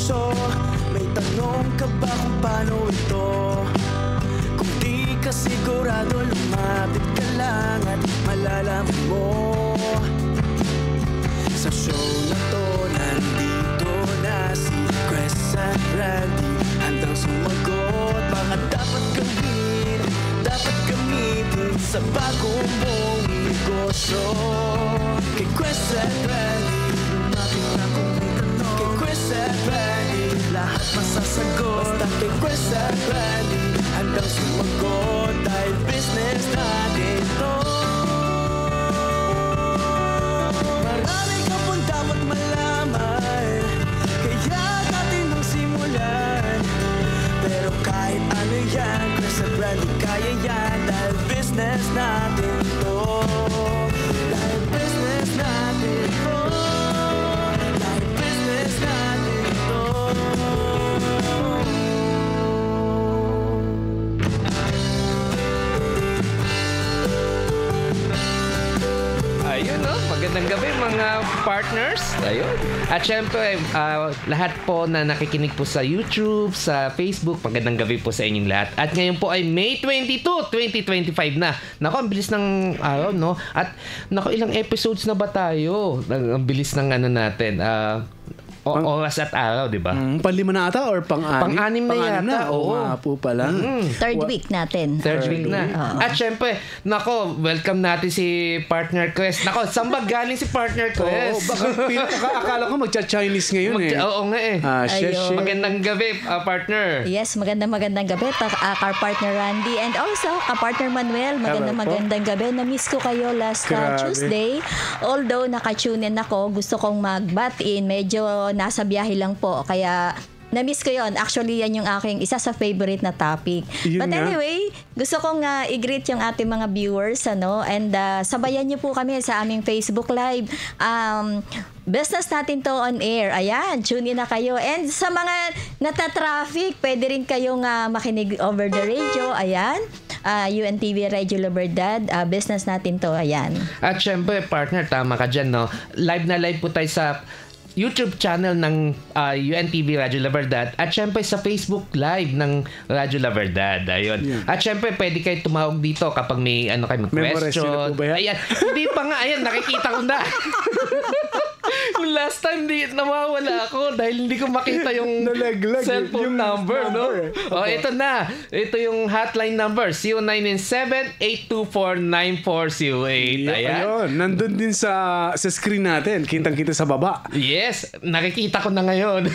puso. May tanong ka ba kung paano ito? Kung di ka sigurado, lumapit ka lang at malalaman mo. Sa show na to, nandito na si Quest at Randy, handang sumagot. Mga dapat gawin, dapat gamitin sa bagong mong negosyo. Kay Quest at Randy, lumapit na kung may tanong. Kay Quest at Randy, lahat masasagot. Basta kay Quest at Randy, handang sumagot. Dahil business natin to. Marami ka pong dapat malaman, kaya natin nang simulan. Pero kahit ano yan, Quest at Randy, kaya yan. Dahil business natin to. Dahil business natin to. Dahil business natin to. Ayun, no? Magandang gabi mga partners. Ayun. At syempre, lahat po na nakikinig po sa YouTube, sa Facebook, magandang gabi po sa inyong lahat. At ngayon po ay May 22, 2025 na. Nako, ang bilis ng araw, no? At nako, ilang episodes na ba tayo? Ang bilis ng ano natin. Oras at araw, di ba? Panlima na ata or pang-anim? Pang-anim na yata. Oo nga po pala. Third week natin. Third week na. At syempre, nako, welcome natin si Partner Quest. Nako, saan ba galing si Partner Quest? Akala ko magcha-Chinese ngayon Oo nga eh. Magandang gabi, partner. Yes, magandang gabi. Car partner Randy and also ka-partner Manuel. Magandang gabi. Na-miss ko kayo last Tuesday. Although naka-tune in ako, gusto kong mag-bat-in. Medyo nasa biyahe lang po. Kaya na-miss ko yon. Actually, yan yung aking isa sa favorite na topic. But anyway, gusto kong i-greet yung ating mga viewers, ano, and sabayan niyo po kami sa aming Facebook Live. Business natin to on air. Ayan, tune in na kayo. And sa mga nata-traffic, pwede rin kayong makinig over the radio. Ayan. UNTV Radio Libertad, business natin to. Ayan. At syempre, partner, tama ka dyan, no? Live na live po tayo sa YouTube channel ng UNTV Radio La Verdad at syempre sa Facebook Live ng Radio La Verdad. Ayun. Yeah. At syempre pwede kayo tumawag dito kapag may question. Ayan. Hindi pa nga. Ayan, nakikita ko na. Last time nawawala ako dahil hindi ko makita yung cellphone yung number, no? Ito na. Ito yung hotline number, 0997-824-9408. Ayun. Nandun din sa screen natin. Kitang-kita sa baba. Yes. Nakikita ko na ngayon.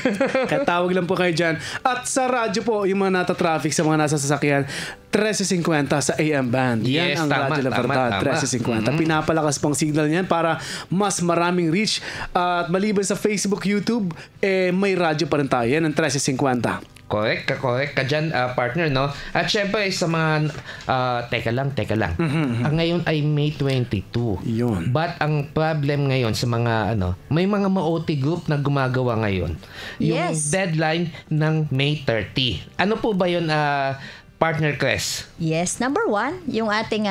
Kaya tawag lang po kayo dyan. At sa radyo po, yung mga nata-traffic sa mga nasa sasakyan, 1350 sa AM band. Yes, yan ang Radyo La Verdad, 1350. Pinapalakas pang signal niyan para mas maraming reach. At maliban sa Facebook, YouTube, may radyo pa rin tayo. Yan ang 1350. Correct ka dyan, partner, no? At syempre, sa mga, teka lang. Ang ngayon ay May 22. Yun. But ang problem ngayon sa mga, may mga ma-OT group na gumagawa ngayon. Yung deadline ng May 30. Ano po ba yun, Partner Chris? Yes, number 1, yung ating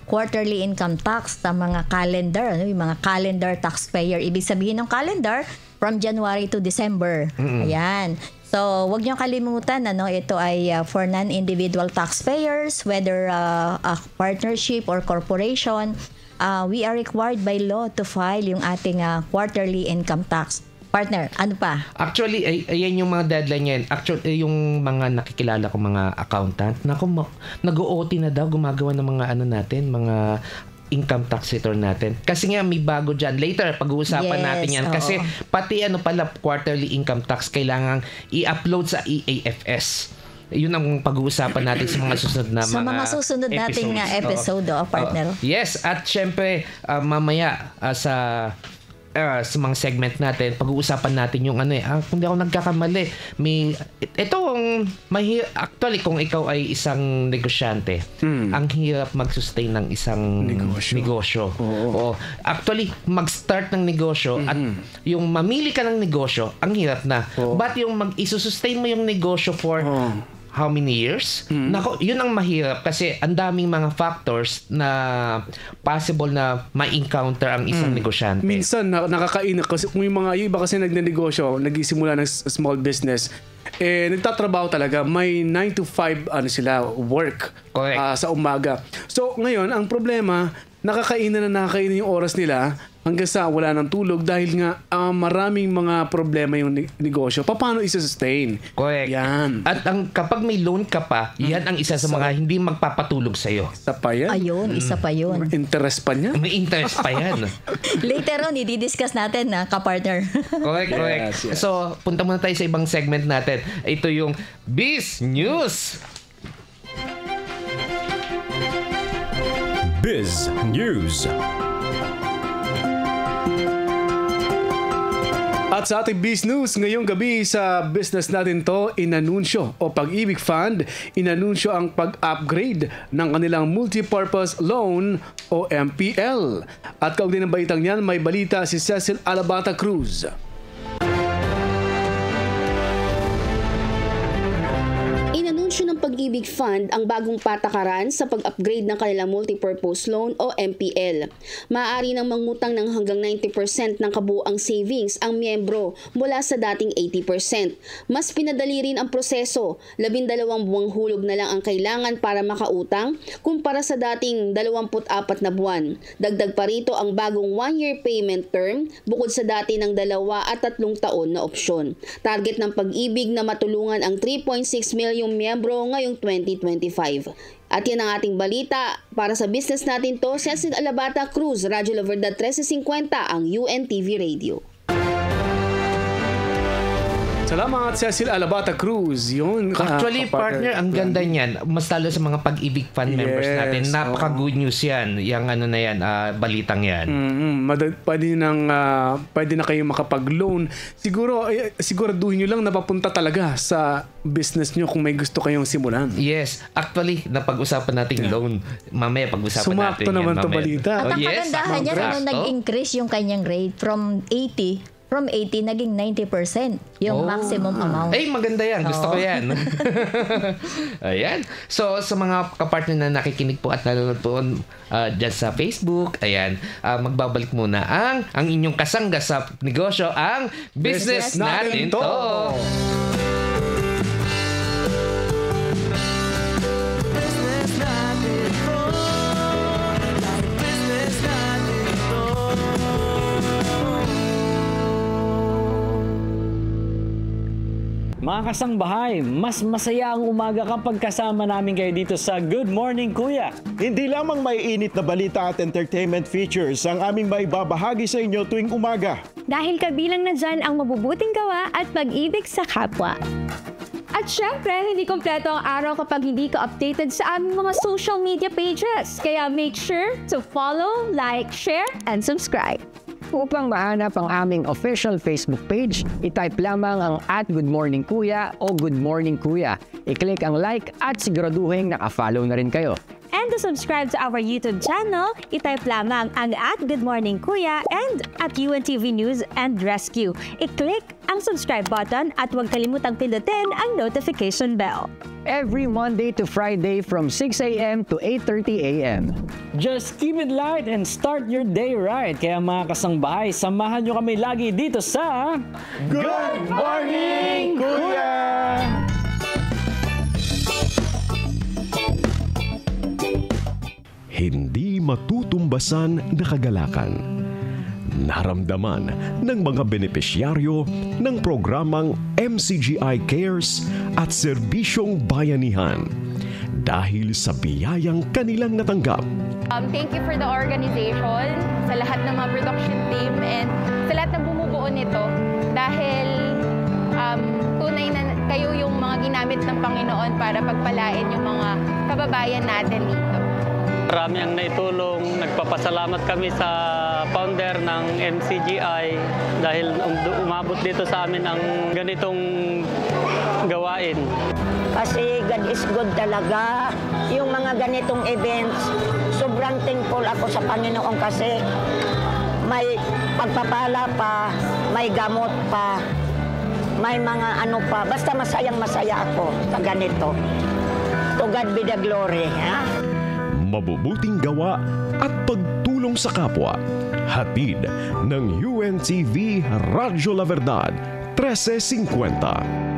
quarterly income tax sa mga calendar, yung mga calendar taxpayer. Ibig sabihin ng calendar, from January to December. Ayan. So, wag niyong kalimutan, ito ay for non-individual taxpayers, whether a partnership or corporation, we are required by law to file yung ating quarterly income tax. Partner, ano pa? Actually, ayan yung mga deadline yan. Actually, yung mga nakikilala ko mga accountant, nag-OT na daw, gumagawa ng mga mga income tax return natin. Kasi nga may bago dyan. Later, pag-uusapan natin yan. Kasi pati pala quarterly income tax, kailangan i-upload sa EAFS. Yun ang pag-uusapan natin sa mga susunod na mga susunod nating episode, partner. Yes, at syempre, mamaya sa mga segment natin, pag-uusapan natin yung kung di ako nagkakamali, actually, kung ikaw ay isang negosyante, ang hirap mag-sustain ng isang negosyo. Oo. Actually, mag-start ng negosyo at yung mamili ka ng negosyo, ang hirap na. But yung mag-isustain mo yung negosyo for how many years? Nako, yun ang mahirap kasi ang daming mga factors na possible na ma-encounter ang isang negosyante. Minsan nakakainak kasi kung yung iba kasi nagnenegosyo, nagsisimula ng small business, nagtatrabaho talaga, may 9 to 5 sila work sa umaga. So ngayon ang problema, nakakainan yung oras nila hanggang sa wala ng tulog dahil nga maraming mga problema yung negosyo. Paano isa-sustain? Correct. Yan. At kapag may loan ka pa, yan ang isa sa mga hindi magpapatulog sa'yo. Isa pa yan? Ayun, isa pa yun. Interest pa niya? May interest pa yan. Later on, i-discuss natin na kapartner. Correct. Yes. So, punta muna tayo sa ibang segment natin. Ito yung Biz News. Biz News. At sa ating Biz News ngayong gabi sa business natin to, inanunsyo o Pag-ibig Fund, inanunsyo ang pag-upgrade ng kanilang multipurpose loan o MPL. At kaugnay ng balitang yan, may balita si Cecil Alabata Cruz. Inanunsyo ng Pag-ibig Fund ang bagong patakaran sa pag-upgrade ng kanilang multipurpose loan o MPL. Maaari nang mangutang ng hanggang 90% ng kabuuang savings ang miyembro mula sa dating 80%. Mas pinadali rin ang proseso, 12 buwang hulog na lang ang kailangan para makautang kumpara sa dating 24 na buwan. Dagdag pa rito ang bagong 1-year payment term bukod sa dati ng 2 at 3 taon na opsyon. Target ng Pag-ibig na matulungan ang 3.6 milyong miyembro ngayong 2025. At yan ang ating balita. Para sa business natin to, Cecil Alabata Cruz, Radyo La Verdad 1350, ang UNTV Radio. Salamat, Cecil Alabata Cruz. Yun, Actually, partner, ang ganda niyan. Mas lalo sa mga Pag-ibig Fund members natin. Napaka-good news yan. Yung balitang yan. Pwede na kayo makapag-loan. Siguraduhin nyo lang na papunta talaga sa business nyo kung may gusto kayong simulan. Yes. Actually, napag-usapan natin loan. Mamaya pag-usapan natin Sumakto yan. naman to balita. At ang kagandahan niya, nag-increase yung kanyang rate from 80 naging 90% yung maximum amount. Ay, maganda yan. Gusto ko yan. Ayan. So, sa mga kapartner na nakikinig po at nanonood po dyan sa Facebook, ayan, magbabalik muna ang inyong kasangga sa negosyo, ang Business Natin To. Mga kasangbahay, mas masaya ang umaga kapag kasama namin kayo dito sa Good Morning Kuya. Hindi lamang may init na balita at entertainment features ang aming maibabahagi sa inyo tuwing umaga. Dahil kabilang na dyan ang mabubuting gawa at pag-ibig sa kapwa. At syempre, hindi kompleto ang araw kapag hindi ka updated sa aming mga social media pages. Kaya make sure to follow, like, share, and subscribe. Upang mahanap ang aming official Facebook page, itype lamang ang @goodmorningkuya o Good Morning Kuya. I-click ang like at siguraduhin naka-follow na rin kayo. And to subscribe to our YouTube channel, itype lamang ang @goodmorningkuya and @UNTV News and Rescue. I-click ang subscribe button at huwag kalimutang pindutin ang notification bell. Every Monday to Friday from 6 a.m. to 8:30 a.m. Just keep it light and start your day right. Kaya mga kasangbahay, samahan nyo kami lagi dito sa Good Morning Kuya! Hindi matutumbasan na kagalakan. Naramdaman ng mga benepisyaryo ng programang MCGI Cares at Serbisyong Bayanihan dahil sa biyayang kanilang natanggap. Thank you for the organization, sa lahat ng mga production team, and sa lahat ng bumubuo nito dahil tunay na kayo yung mga ginamit ng Panginoon para pagpalain yung mga kababayan natin dito. Marami ang naitulong. Nagpapasalamat kami sa founder ng MCGI dahil umabot dito sa amin ang ganitong gawain. Kasi God is good talaga. Yung mga ganitong events, sobrang thankful ako sa Panginoon kasi may pagpapala pa, may gamot pa, may mga ano pa. Basta masayang-masaya ako sa ganito. To God be the glory. Ha? Mabubuting gawa at pagtulong sa kapwa. Hatid ng UNTV Radyo La Verdad 1350.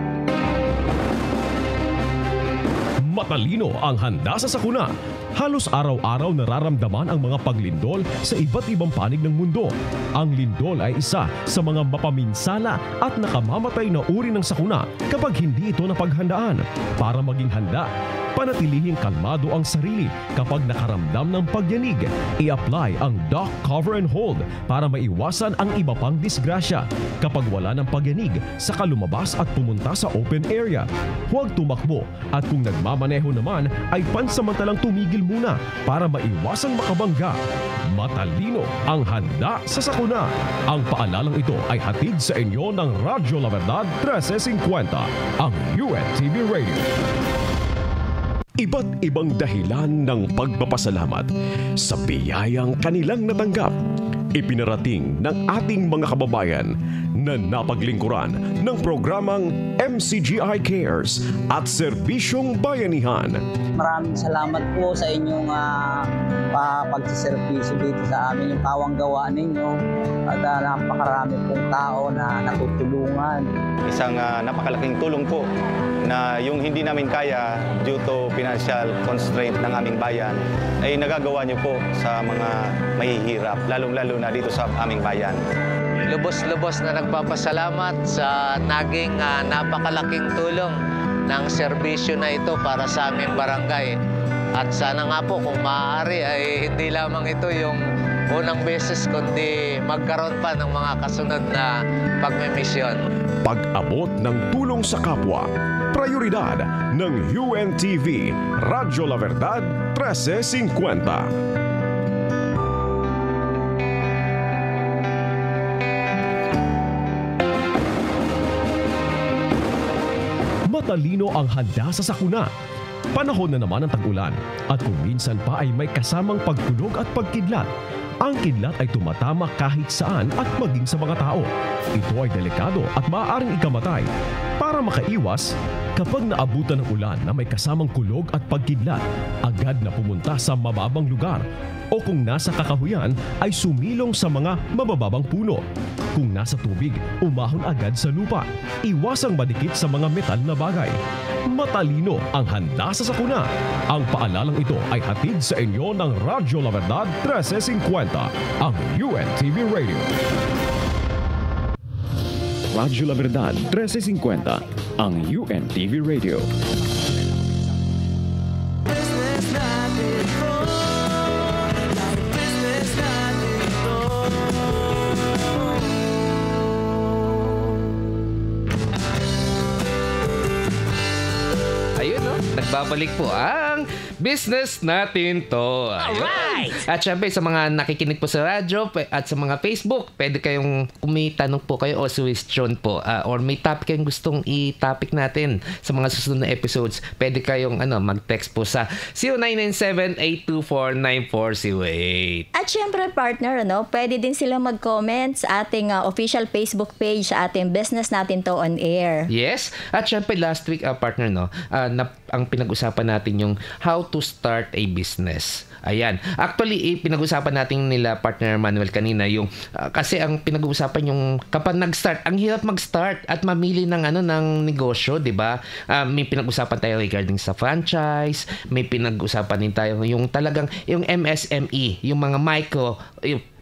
Matalino ang handa sa sakuna. Halos araw-araw nararamdaman ang mga paglindol sa iba't ibang panig ng mundo. Ang lindol ay isa sa mga mapaminsala at nakamamatay na uri ng sakuna kapag hindi ito napaghandaan. Para maging handa, panatilihing kalmado ang sarili kapag nakaramdam ng pagyanig. I-apply ang Dock Cover and Hold para maiwasan ang iba pang disgrasya. Kapag wala ng pagyanig, saka lumabas at pumunta sa open area. Huwag tumakbo at kung nagmamaneho naman ay pansamantalang tumigil muna para maiwasang makabangga. Matalino ang handa sa sakuna. Ang paalalang ito ay hatid sa inyo ng Radyo La Verdad 1350, ang UNTV Radio. Iba't ibang dahilan ng pagpapasalamat sa biyayang kanilang natanggap. Ipinarating ng ating mga kababayan na napaglingkuran ng programang MCGI Cares at Serbisyong Bayanihan. Maraming salamat po sa inyong pagsiservisyo dito sa amin, yung kawang gawa ninyo at napakarami pong tao na natutulungan. Isang napakalaking tulong po na yung hindi namin kaya due to financial constraint ng aming bayan ay nagagawa niyo po sa mga mahihirap, lalong-lalo na dito sa aming bayan. Lubos-lubos na nagpapasalamat sa naging napakalaking tulong ng serbisyo na ito para sa aming barangay. At sana nga po kung maaari ay hindi lamang ito yung unang beses kundi magkaroon pa ng mga kasunod na pagmimisyon. Pag-abot ng tulong sa kapwa, prioridad ng UNTV Radyo La Verdad 1350. Matalino ang handa sa sakuna. Panahon na naman ang tag-ulan at kung minsan pa ay may kasamang pagkulog at pagkidlat. Ang kidlat ay tumatama kahit saan at maging sa mga tao. Ito ay delikado at maaaring ikamatay. Para makaiwas, kapag naabutan ng ulan na may kasamang kulog at pagkidlat, agad na pumunta sa mababang lugar. O kung nasa kakahuyan, ay sumilong sa mga mabababang puno. Kung nasa tubig, umahon agad sa lupa. Iwasang madikit sa mga metal na bagay. Matalino ang handa sa sakuna. Ang paalalang ito ay hatid sa inyo ng Radyo La Verdad 1350, ang UNTV Radio. Radyo La Verdad 1350, ang UNTV Radio. Nagbabalik po ang business natin to. Alright! At syempre sa mga nakikinig po sa radyo at sa mga Facebook, pwede kayong kung may tanong po kayo o suggestion po or may topic kayong gustong i-topic natin sa mga susunod na episodes, pwede kayong mag-text po sa 0997-824-9408. At syempre partner, pwede din sila mag-comment sa ating official Facebook page sa ating business natin to on air. Yes. At syempre last week partner ang pinag-usapan natin yung how to start a business. Ayan. Actually, pinag-usapan natin nila partner Manuel kanina yung kasi ang pinag-usapan yung kapag nag-start, ang hirap mag-start at mamili ng ng negosyo, 'di ba? May pinag-usapan tayo regarding sa franchise, may pinag-usapan din tayo yung talagang yung MSME, yung mga micro,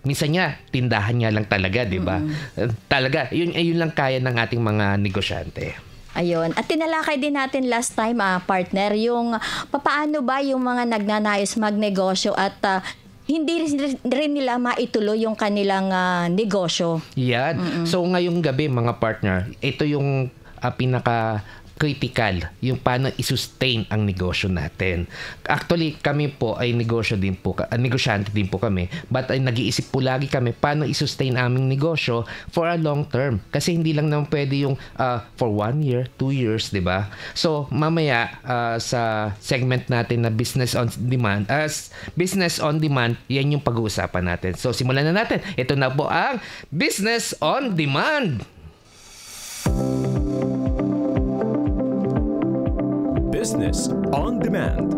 minsan niya tindahan niya lang talaga, 'di ba? Talaga, yun lang kaya ng ating mga negosyante. Ayun. At tinalakay din natin last time, partner, yung papaano ba yung mga nagnanais magnegosyo at hindi rin nila maituloy yung kanilang negosyo. Yan. So ngayong gabi mga partner, ito yung pinaka-critical, yung paano i-sustain ang negosyo natin. Actually, kami po ay negosyante din po kami, but ay nag-iisip po lagi kami paano i-sustain aming negosyo for a long term. Kasi hindi lang naman pwede yung for 1 year, 2 years, di ba? So, mamaya sa segment natin na business on demand, yan yung pag-uusapan natin. So, simulan na natin. Ito na po ang Business on Demand. Business on Demand.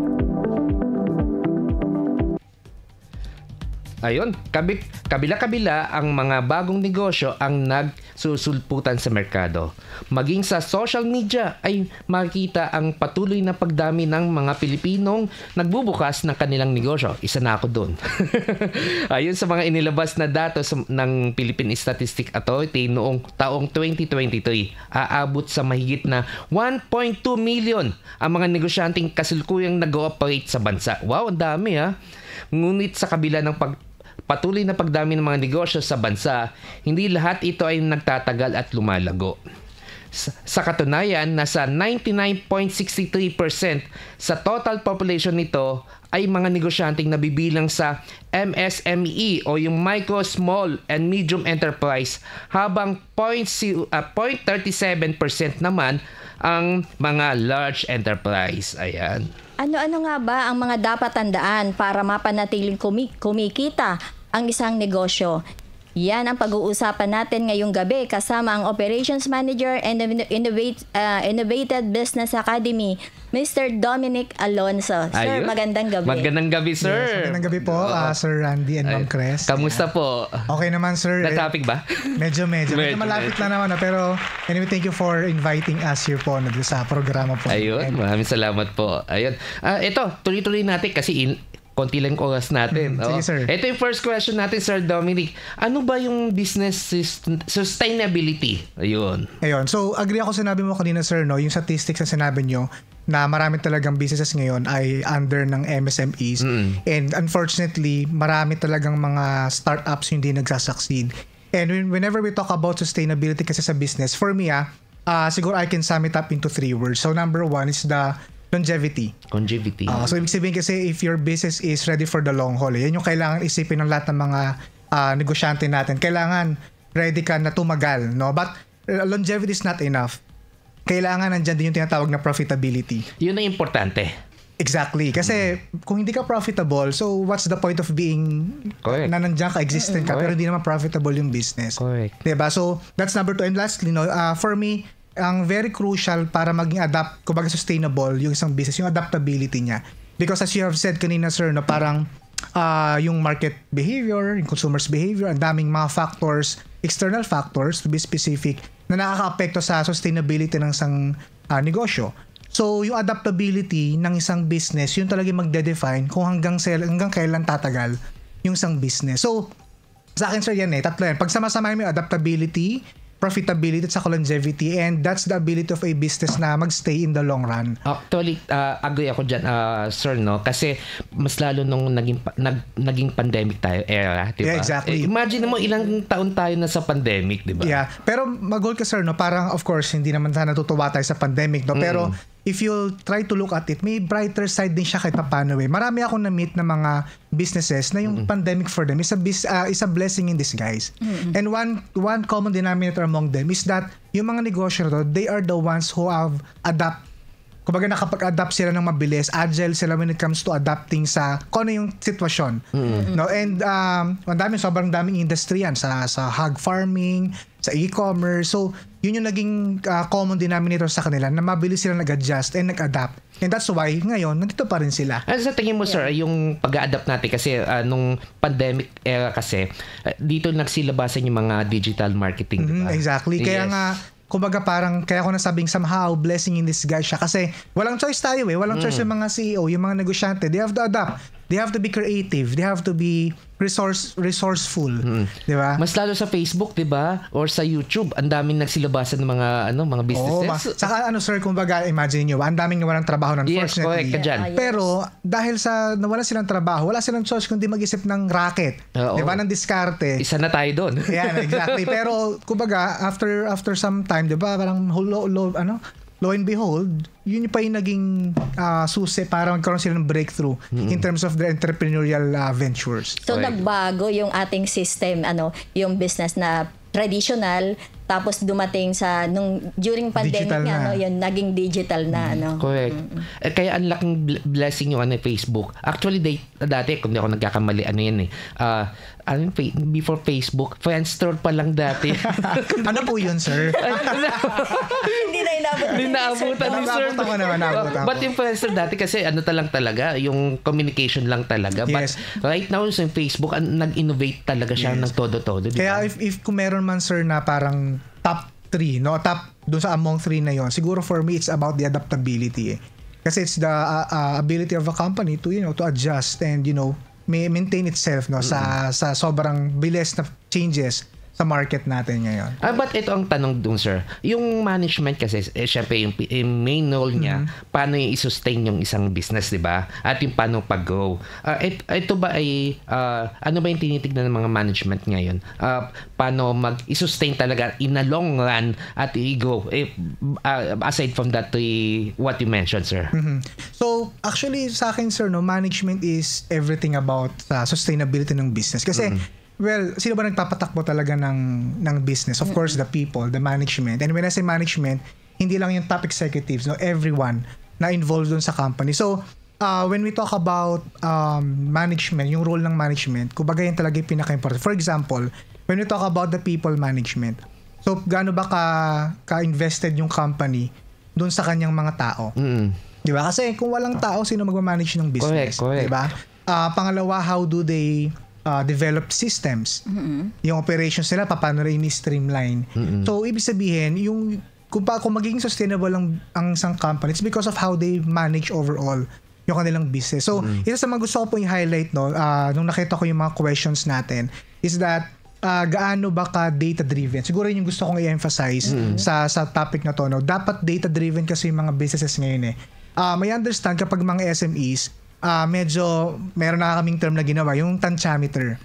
Ayun, kabila-kabila ang mga bagong negosyo ang nagsusulputan sa merkado. Maging sa social media ay makikita ang patuloy na pagdami ng mga Pilipinong nagbubukas ng kanilang negosyo. Isa na ako doon. Ayun sa mga inilabas na datos ng Philippine Statistics Authority noong taong 2023, aabot sa mahigit na 1.2 million ang mga negosyanteng kasalukuyang nag-ooperate sa bansa. Wow, ang dami ha. Ngunit sa kabila ng patuloy na pagdami ng mga negosyo sa bansa, hindi lahat ito ay nagtatagal at lumalago. Sa katunayan, nasa 99.63% sa total population nito ay mga negosyanteng nabibilang sa MSME o yung Micro, Small and Medium Enterprise, habang 0.37% naman ang mga large enterprise. Ayan. Ano-ano nga ba ang mga dapat tandaan para mapanatiling kumikita ang isang negosyo? Yan ang pag-uusapan natin ngayong gabi kasama ang Operations Manager and Innovated Business Academy, Mr. Dominic Alonso. Sir, Ayun. Magandang gabi. Magandang gabi, sir. Yes, magandang gabi po, Sir Randy and Ma'am Crest. Kamusta po? Okay naman, sir. Na-topic ba? Medyo malapit na naman. Pero anyway, thank you for inviting us here po sa programa po. Ayun, maraming salamat po. Ayun. Ito, tuloy-tuloy natin kasi konti lang oras natin. Sige, sir. Ito yung first question natin, Sir Dominic. Ano ba yung business sustainability? Ayun. So agree ako sa sinabi mo kanina, sir, no? Yung statistics na sinabi nyo na marami talagang businesses ngayon ay under ng MSMEs. And unfortunately, marami talagang mga startups hindi nagsasucceed. And whenever we talk about sustainability kasi sa business, for me, siguro I can sum it up into 3 words. So number 1 is the longevity. So ibig sabihin kasi if your business is ready for the long haul, yan yung kailangan isipin ng lahat ng mga negosyante natin. Kailangan ready ka na tumagal, no? But longevity is not enough. Kailangan nandyan din yung tinatawag na profitability. Yun ang importante. Exactly. Kasi kung hindi ka profitable, so what's the point of being na nandiyan ka, existent ka, pero hindi naman profitable yung business. Correct. Diba? So that's number 2. And lastly, no, for me, ang very crucial para maging kumbaga sustainable yung isang business, yung adaptability niya. Because as you have said kanina, sir, no, parang yung market behavior, yung consumers behavior, ang daming mga factors, external factors to be specific, na nakaka-apekto sa sustainability ng isang negosyo. So yung adaptability ng isang business, yun talaga magde-define kung hanggang kailan tatagal yung isang business. So sa akin, sir, yan tatlo yan. Pag sama-samahin mo yung adaptability, profitability at saka longevity, and that's the ability of a business na magstay in the long run. Actually, agree ako dyan, sir, no? Kasi mas lalo nung naging pandemic era, di ba? Yeah, exactly. Imagine mo ilang taon tayo na sa pandemic, di ba? Yeah. Pero mag-goal ka, sir, no? Parang, of course, hindi naman sana natutuwa tayo sa pandemic, no? Pero if you'll try to look at it, may brighter side din siya kahit paano. Marami akong na-meet na mga businesses na yung pandemic for them is a blessing in disguise. And one common denominator among them is that yung mga negosyo to, they are the ones who have kumbaga nakapag-adapt sila ng mabilis, agile sila when it comes to adapting sa kung ano yung sitwasyon. No? And sobrang daming industry yan sa hog farming, sa e-commerce. So, yun yung naging common denominator sa kanila na mabilis sila nag-adjust and nag-adapt. And that's why ngayon, nandito pa rin sila. Sa tingin mo, sir, yung pag-a-adapt natin kasi nung pandemic era kasi, dito nagsilabasan yung mga digital marketing, diba? Exactly. Yes. Kaya nga, kumbaga kaya ko nasabing somehow blessing in disguise siya kasi walang choice tayo walang choice yung mga CEO, yung mga negosyante, they have to adapt, they have to be creative, they have to be resourceful, di ba? Mas lalo sa Facebook, di ba? Or sa YouTube, ang daming nagsilabasan ng mga businesses. Saka sir, kumbaga imagine niyo, ang daming nawalan trabaho unfortunately. Yes, correct ka dyan. Pero dahil sa nawalan silang trabaho, wala silang choice kundi mag-isip ng racket, di ba, ng diskarte. Isa na tayo doon. Yeah, exactly. Pero kumbaga after some time, di ba, parang lo and behold, yun pa yung naging susi para magkaroon sila ng breakthrough in terms of their entrepreneurial ventures. So nagbago yung ating system, yung business na traditional, tapos dumating sa during pandemic yun naging digital na Correct. Kaya ang laking blessing yung Facebook. Actually dati kung di ako nagkakamali before Facebook, Friendster pa lang dati. Ano po yun, sir? Hindi na Hindi naabutan ni sir. But influencer dati kasi talaga, yung communication lang talaga. Yes. But right now, sa Facebook, nag-innovate talaga siya ng todo-todo. Kaya if kung meron man sir na parang top 3, no? Top doon sa among 3 na yon, siguro for me, it's about the adaptability. Kasi it's the ability of a company to, to adjust and, maintain itself, no? Sa sobrang bilis na changes sa market natin ngayon. But ito ang tanong dun, sir. Yung management kasi, syempre, yung main role niya, paano yung i-sustain yung isang business, di ba? At yung paano pag-grow. Ito ba ay, ano ba yung tinitignan ng mga management ngayon? Paano mag-i-sustain talaga in a long run at i-grow? Aside from that, what you mentioned, sir. So, actually, sa akin, sir, management is everything about sustainability ng business. Kasi, well, sino ba nagpapatakbo talaga ng business? Of course, the people, the management. And when I say management, hindi lang yung top executives, everyone na involved dun sa company. So, when we talk about management, yung role ng management, kumbaga yun talaga yung pinaka-important. For example, when we talk about the people management, so gaano ba ka-invested yung company dun sa kanyang mga tao? Di ba? Kasi kung walang tao, sino magmamanage ng business? Correct. Di ba? Pangalawa, how do they develop systems? Yung operations nila, paano rin i-streamline? So, ibig sabihin, kung magiging sustainable ang isang company, it's because of how they manage overall yung kanilang business. So, isa sa mga gusto ko po i-highlight, nung nakita ko yung mga questions natin, is that gaano ba ka data-driven? Siguro yun yung gusto kong i-emphasize sa topic na to. Dapat data-driven kasi yung mga businesses ngayon. May understand kapag mga SMEs, medyo meron na kaming term na ginawa, yung tantiameter.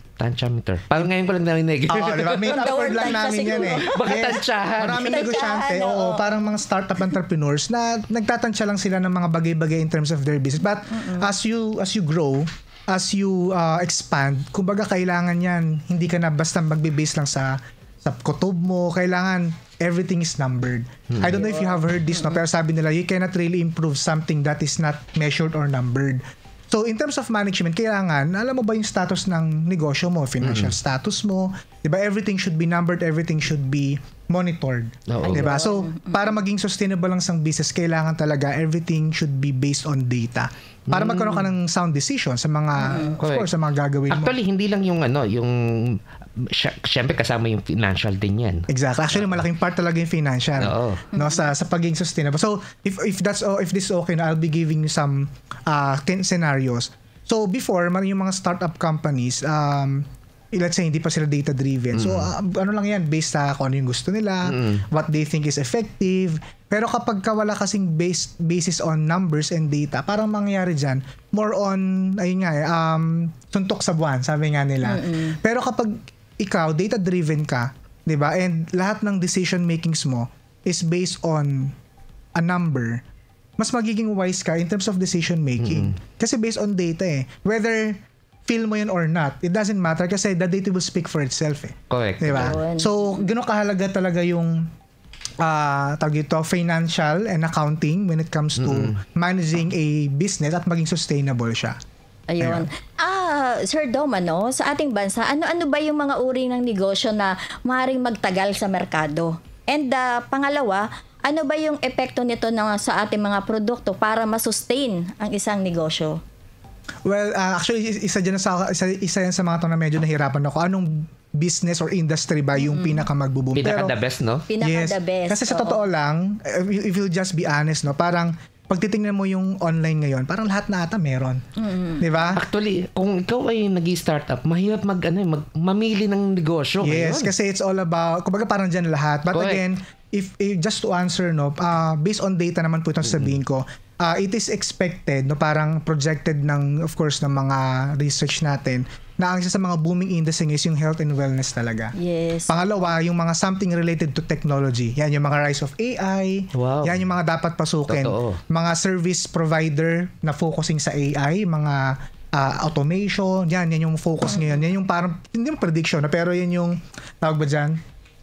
Parang ngayon ko lang narinig. Diba? May upward lang namin yan Baka tansyahan. Maraming negosyante, parang mga startup entrepreneurs na nagtatansya lang sila ng mga bagay-bagay in terms of their business. But as you grow, as you expand, kumbaga kailangan yan, hindi ka na basta magbe-base lang sa kutob mo, kailangan everything is numbered. I don't know if you have heard this, pero sabi nila, you cannot really improve something that is not measured or numbered. So, in terms of management, kailangan, alam mo ba yung status ng negosyo mo, financial status mo, diba? Everything should be numbered, everything should be monitored. Diba? So, para maging sustainable ang isang business, kailangan talaga everything should be based on data. Para magkaroon ka ng sound decision sa mga, of course, sa mga gagawin mo. Actually, hindi lang yung syempre kasama yung financial din yan. Exactly. Actually, malaking part talaga yung financial. Sa pagiging sustainable. So, if this is okay, I'll be giving you some scenarios. So, before, yung mga startup companies, let's say, hindi pa sila data-driven. So, ano lang yan, based sa kung ano yung gusto nila, what they think is effective. Pero kapag wala kasing basis on numbers and data, parang mangyayari dyan, more on, ayun nga, suntok sa buwan, sabi nga nila. Pero kapag ikaw, data-driven ka, di ba? And lahat ng decision-makings mo is based on a number, mas magiging wise ka in terms of decision-making. Kasi based on data whether feel mo yun or not, it doesn't matter kasi the data will speak for itself Correct. Diba? So, gano'n kahalaga talaga yung financial and accounting when it comes to managing a business at maging sustainable siya. Ayun. Sir Dom, sa ating bansa, ano ba yung mga uri ng negosyo na maaaring magtagal sa merkado? And pangalawa, ano ba yung epekto nito sa ating mga produkto para masustain ang isang negosyo? Well, actually, isa yan sa mga na medyo nahirapan ako. Anong business or industry ba yung pinaka-magbo-boom? Pinaka-the best, no? Pinaka-the best. Kasi sa totoo lang, if you'll just be honest, parang pag titingnan mo yung online ngayon, parang lahat na ata meron. Di ba? Actually, kung ikaw ay nag-i-startup, mahirap mamili ng negosyo. Yes, kasi it's all about, kumbaga parang dyan lahat. But again, if just to answer, based on data naman po itong sabihin ko, it is expected, parang projected of course, ng mga research natin, na ang isa sa mga booming industry is yung health and wellness talaga. Yes. Pangalawa, yung mga something related to technology. Yan yung mga rise of AI. Wow. Yan yung mga dapat pasukin. Totoo. Mga service provider na focusing sa AI, mga automation. Yan yung focus ngayon. Yan yung parang, hindi yung prediction, pero yan yung, tawag ba dyan?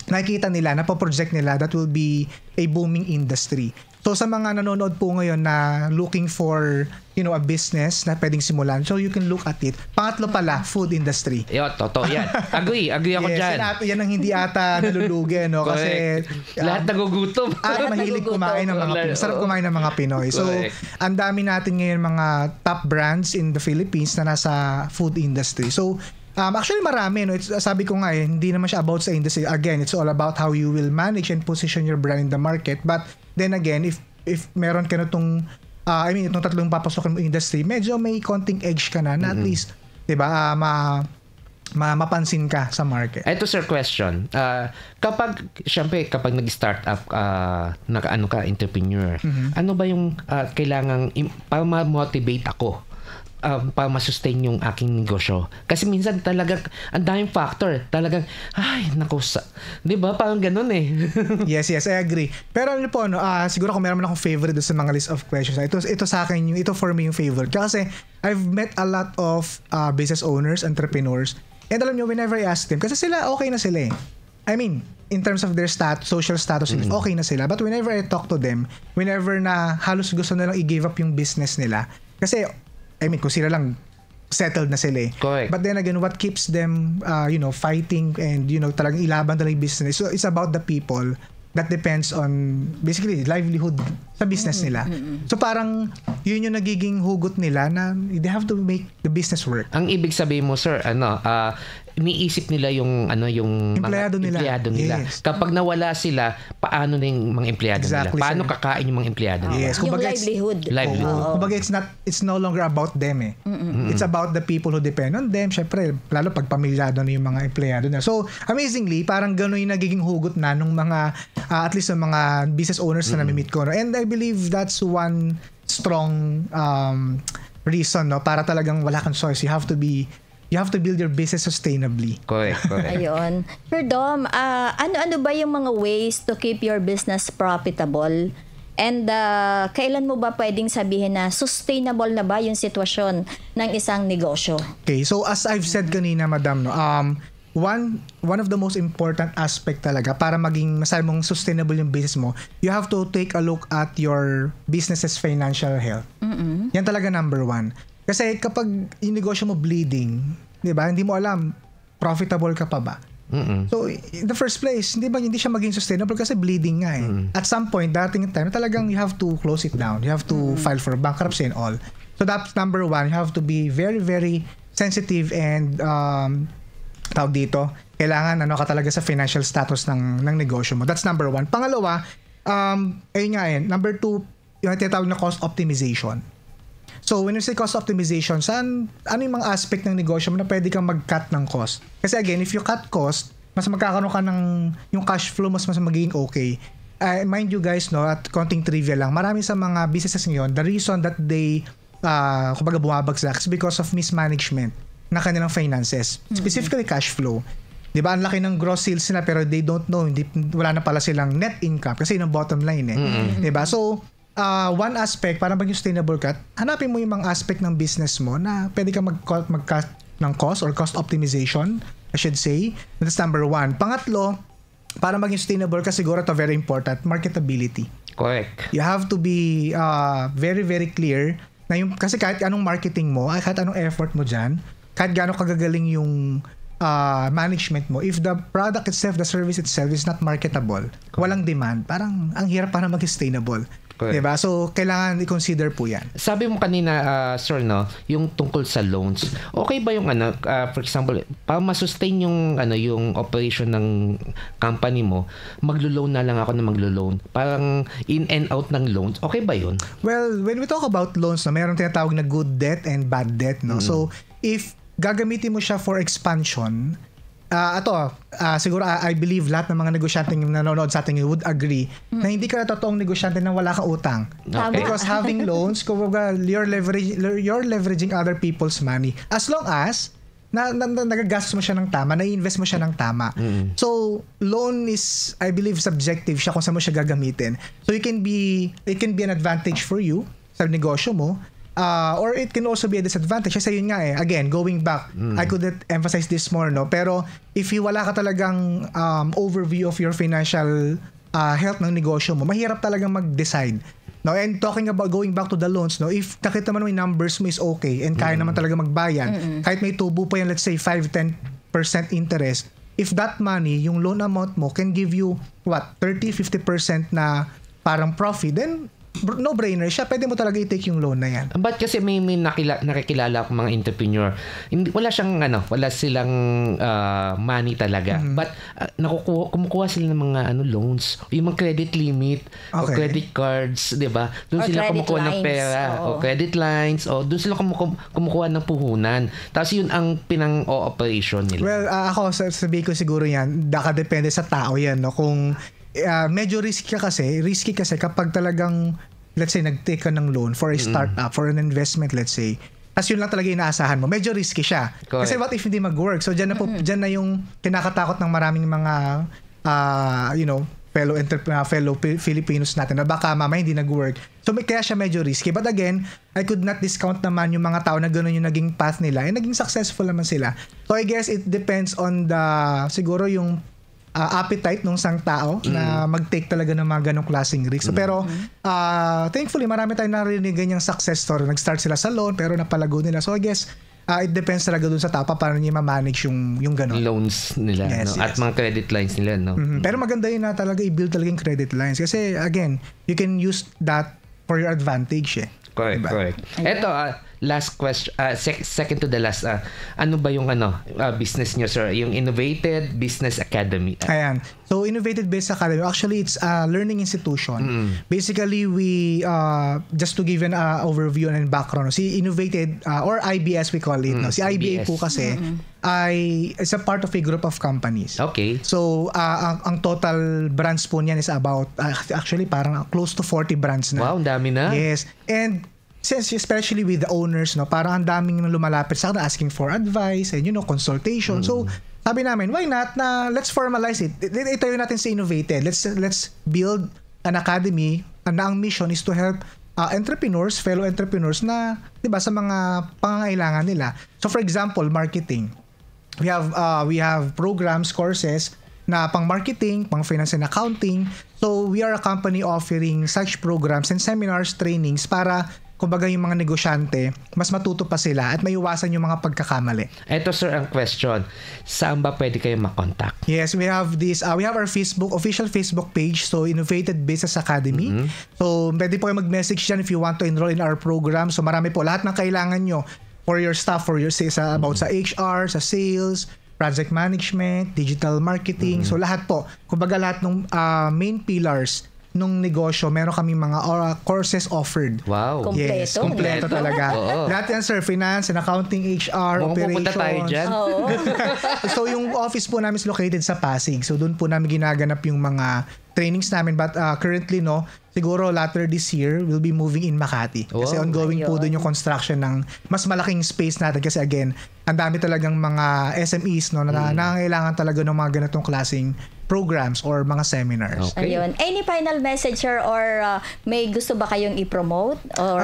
nakikita nila, napoproject nila that will be a booming industry. So sa mga nanonood po ngayon na looking for, a business na pwedeng simulan, so you can look at it. Pangatlo pala, food industry. Yo, totoo yan. Agree ako dyan. Yan ang hindi ata nalulugi, no? Kasi lahat nagugutom. At mahilig kumain ng mga Pinoy. Sarap kumain ng mga Pinoy. So, ang dami natin ngayon mga top brands in the Philippines na nasa food industry. So, actually marami, no? Sabi ko nga hindi naman siya about sa industry. Again, it's all about how you will manage and position your brand in the market. But then again, if meron ka na itong itong tatlong papasokin mo industry, medyo may konting edge ka na at least, 'di ba, mapansin ka sa market. Ito sir, question. Kapag nag-start up ka entrepreneur, ano ba yung kailangang para ma-motivate ako para ma-sustain yung aking negosyo? Kasi minsan talaga ang daming factor. Talagang di ba? Parang ganun eh. Yes, I agree. Pero ano po, siguro kung meron akong favorite sa mga list of questions, ito sa akin, ito for me yung favorite. Kasi I've met a lot of business owners, entrepreneurs, and alam nyo, whenever I ask them, kasi sila, okay na sila eh. I mean, in terms of their social status, okay na sila. But whenever I talk to them, whenever na halos gusto nilang i-give up yung business nila, kasi kung sila lang settled na sila eh. Correct. But then again, what keeps them, fighting and, talagang ilaban talaga yung business. So, it's about the people that depends on, basically, livelihood sa business nila. So, parang, yun yung nagiging hugot nila na they have to make the business work. Ang ibig sabihin mo, sir, iniisip nila yung empleyado nila. Yes. Kapag nawala sila, paano na yung mga empleyado nila? Paano kakain yung mga empleyado nila? Yes. Yung livelihood. Kumbaga, it's no longer about them eh. It's about the people who depend on them. Syempre, lalo pag pamilyado na yung mga empleyado nila. So, amazingly, parang gano'n yung nagiging hugot na nung mga, at least ng mga business owners na nami-meet ko. No? And I believe that's one strong reason, no, para talagang wala kang choice. You have to build your business sustainably. Correct. Ayun. Sir Dom, ano ba yung mga ways to keep your business profitable? And kailan mo ba pwedeng sabihin na sustainable na ba yung sitwasyon ng isang negosyo? Okay, so as I've said kanina, madam, no, one of the most important aspect talaga para maging masabi mong sustainable yung business mo, you have to take a look at your business's financial health. Yan talaga number one. Kasi kapag yung negosyo mo bleeding, di ba, hindi mo alam, profitable ka pa ba? So, in the first place, hindi siya maging sustainable kasi bleeding nga eh. At some point, dating time, talagang you have to close it down. You have to file for bankruptcy and all. So, that's number one. You have to be very, very sensitive and tawag dito, kailangan ka talaga sa financial status ng negosyo mo. That's number one. Pangalawa, ayun nga eh, number two, yung tinatawag na cost optimization. So, when you say cost optimization, ano yung mga aspect ng negosyo mo na pwede kang mag-cut ng cost? Kasi again, if you cut cost, mas magkakaroon ka ng yung cash flow, mas magiging okay. Mind you guys, no, at konting trivia lang, marami sa mga businesses ngayon, the reason that they, kumbaga bumabagsak is because of mismanagement na kanilang finances. Specifically, cash flow. Diba, ang laki ng gross sales nila pero they don't know, wala na pala silang net income kasi yun ang bottom line eh. Diba? So, one aspect, para maging sustainable ka, hanapin mo yung mga aspect ng business mo na pwede ka mag-cut ng cost or cost optimization, I should say. That's number one. Pangatlo, para maging sustainable ka, siguro ito very important, marketability. Correct. You have to be very, very clear na kasi kahit anong marketing mo, kahit anong effort mo dyan, kahit gaano kagagaling yung management mo, if the product itself, the service itself is not marketable, walang demand, parang ang hirap para maging sustainable. Diba? So, kailangan i-consider po yan. Sabi mo kanina, sir, no, yung tungkol sa loans. Okay ba yung for example, para ma-sustain yung operation ng company mo, maglo-loan na lang ako na maglo-loan. Parang in and out ng loans. Okay ba yun? Well, when we talk about loans, no, mayroon tinatawag na good debt and bad debt. No? So, if gagamitin mo siya for expansion, siguro I believe lahat ng mga negosyante yung nanonood sa atin would agree na hindi ka na totoong negosyante na wala kang utang. Okay. Because having loans, you're leveraging other people's money. As long as nagagastos mo siya ng tama, na-invest mo siya ng tama. So, loan is, I believe, subjective siya kung saan mo siya gagamitin. So, it can be an advantage for you sa negosyo mo. or it can also be a disadvantage. Kasi yun nga again, going back, I couldn't emphasize this more, no? Pero if wala ka talagang overview of your financial health ng negosyo mo, mahirap talagang mag-decide. No, and talking about going back to the loans, no, if nakita mo yung numbers mo is okay and kaya naman talaga magbayad, kahit may tubo pa yan, let's say 5-10% interest, if that money, yung loan amount mo can give you 30-50% na parang profit, then no-brainer siya. Pwede mo talaga i-take yung loan na yan. But kasi may nakikilala akong mga entrepreneur, wala silang money talaga. But kumukuha sila ng mga loans, yung mga credit limit, o credit cards, 'di ba? Doon sila kumukuha ng pera, o credit lines, o doon sila kumukuha ng puhunan. Tapos yun ang pinang-operation nila. Well, ako sabihin ko siguro yan, depende sa tao yan, no? Kung medyo risky kasi kapag talagang, let's say, nag-take ka ng loan for a startup, for an investment, let's say, tas yun lang talaga inaasahan mo, medyo risky siya. Correct. Kasi what if hindi mag-work? So dyan na yung kinakatakot ng maraming mga fellow Filipinos natin na baka mamaya hindi nag-work. So kaya siya medyo risky. But again, I could not discount naman yung mga tao na gano'n yung naging path nila and naging successful naman sila. So I guess it depends on siguro yung appetite ng isang tao na mag-take talaga ng mga ganong klaseng risk. So, pero thankfully marami tayong narinig ganyang success story. Nag-start sila sa loan pero napalago nila. So I guess it depends talaga dun sa tao paano niya ma-manage yung ganon. Loans nila, yes, at mga credit lines nila, no? Pero maganda yun na talaga i-build talaga yung credit lines kasi again, you can use that for your advantage. Correct, diba? Correct. Ito, last question, second to the last, ano ba yung business nyo, sir? Yung Innovated Business Academy. Ayan. So, Innovated Business Academy, actually, it's a learning institution. Basically, we, just to give an overview and background, si Innovated, or IBS we call it, no? Si IBA po kasi, is a part of a group of companies. Okay. So, ang total brands po niyan is about, actually, parang close to 40 brands na. Wow, ang dami na. Yes. And, since especially with the owners, no, parang ang daming lumalapit sa akin asking for advice and consultation. So, sabi namin, why not na let's formalize it. Itayo natin sa Innovated. Let's build an academy na ang mission is to help fellow entrepreneurs na, 'di ba, sa mga pangangailangan nila. So for example, marketing. We have programs, courses na pang marketing, pang finance and accounting. So we are a company offering such programs and seminars, trainings para kumbaga yung mga negosyante, mas matuto pa sila at maiwasan yung mga pagkakamali. Ito sir ang question, saan ba pwede kayo makontak? Yes, we have our official Facebook page, so Innovated Business Academy. So pwede po kayo mag-message dyan if you want to enroll in our program. So marami po, lahat ng kailangan nyo for your staff, about sa HR, sa sales, project management, digital marketing. So lahat po, kumbaga lahat ng main pillars nung negosyo, meron kami mga courses offered. Wow. Yes, kompleto talaga. Lahat yan, sir. Finance and accounting, HR, operations. Pupunta tayo dyan. So, yung office po namin is located sa Pasig. So, doon po namin ginaganap yung mga trainings namin. But currently, siguro later this year, we'll be moving in Makati. Kasi ongoing po doon yung construction ng mas malaking space natin. Kasi again, ang dami talagang mga SMEs na nangangailangan talaga ng mga ganitong klaseng programs or mga seminars. Okay. Ayun. Any final message, sir, or may gusto ba kayong i-promote? Or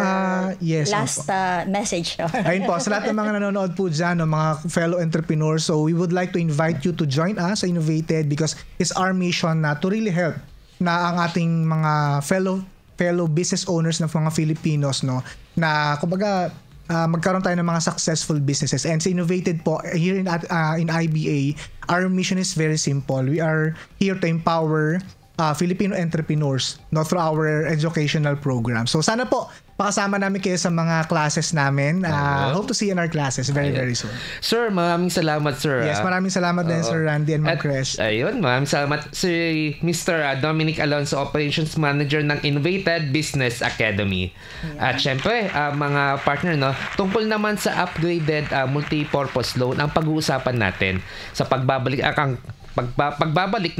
yes, last message? Ayun po, sa lahat ng mga nanonood po dyan, mga fellow entrepreneurs, so we would like to invite you to join us sa Innovated because it's our mission na to really help na ang ating mga fellow business owners ng mga Filipinos, na kumbaga magkaroon tayo ng mga successful businesses. And sa Innovated po, here in IBA, our mission is very simple. We are here to empower Filipino entrepreneurs through our educational program. So sana po, pakasama namin kayo sa mga classes namin. Hope to see you in our classes very soon. Sir, maraming salamat, sir. Yes, maraming salamat din, Sir Randy and Ma'am Cres. Ayun, maraming salamat si Mr. Dominic Alonso, Operations Manager ng Innovated Business Academy. At syempre, mga partner, tungkol naman sa upgraded multi-purpose loan, ang pag-uusapan natin sa pagbabalik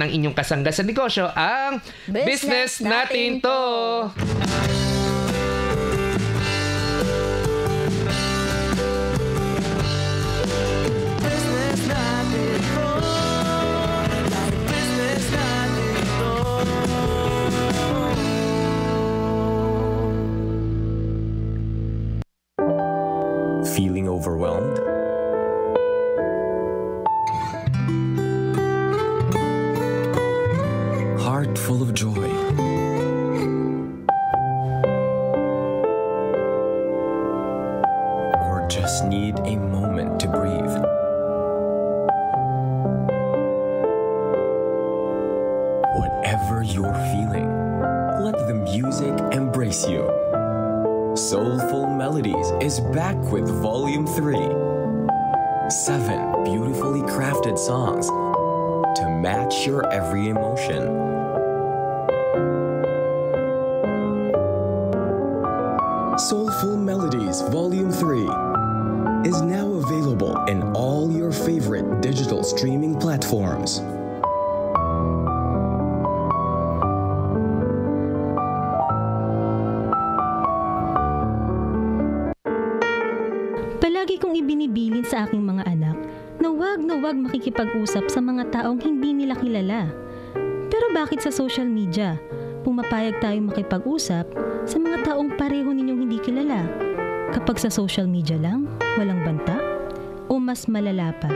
ng inyong kasangga sa negosyo, ang Business Natin To! Melodies is back with Volume 3. 7 beautifully crafted songs to match your every emotion. Soulful Melodies Volume 3 is now available in all your favorite digital streaming platforms. Palagi kong ibinibilin sa aking mga anak na huwag makikipag-usap sa mga taong hindi nila kilala. Pero bakit sa social media, pumapayag tayong makipag-usap sa mga taong pareho ninyong hindi kilala? Kapag sa social media lang, walang banta? O mas malala pa?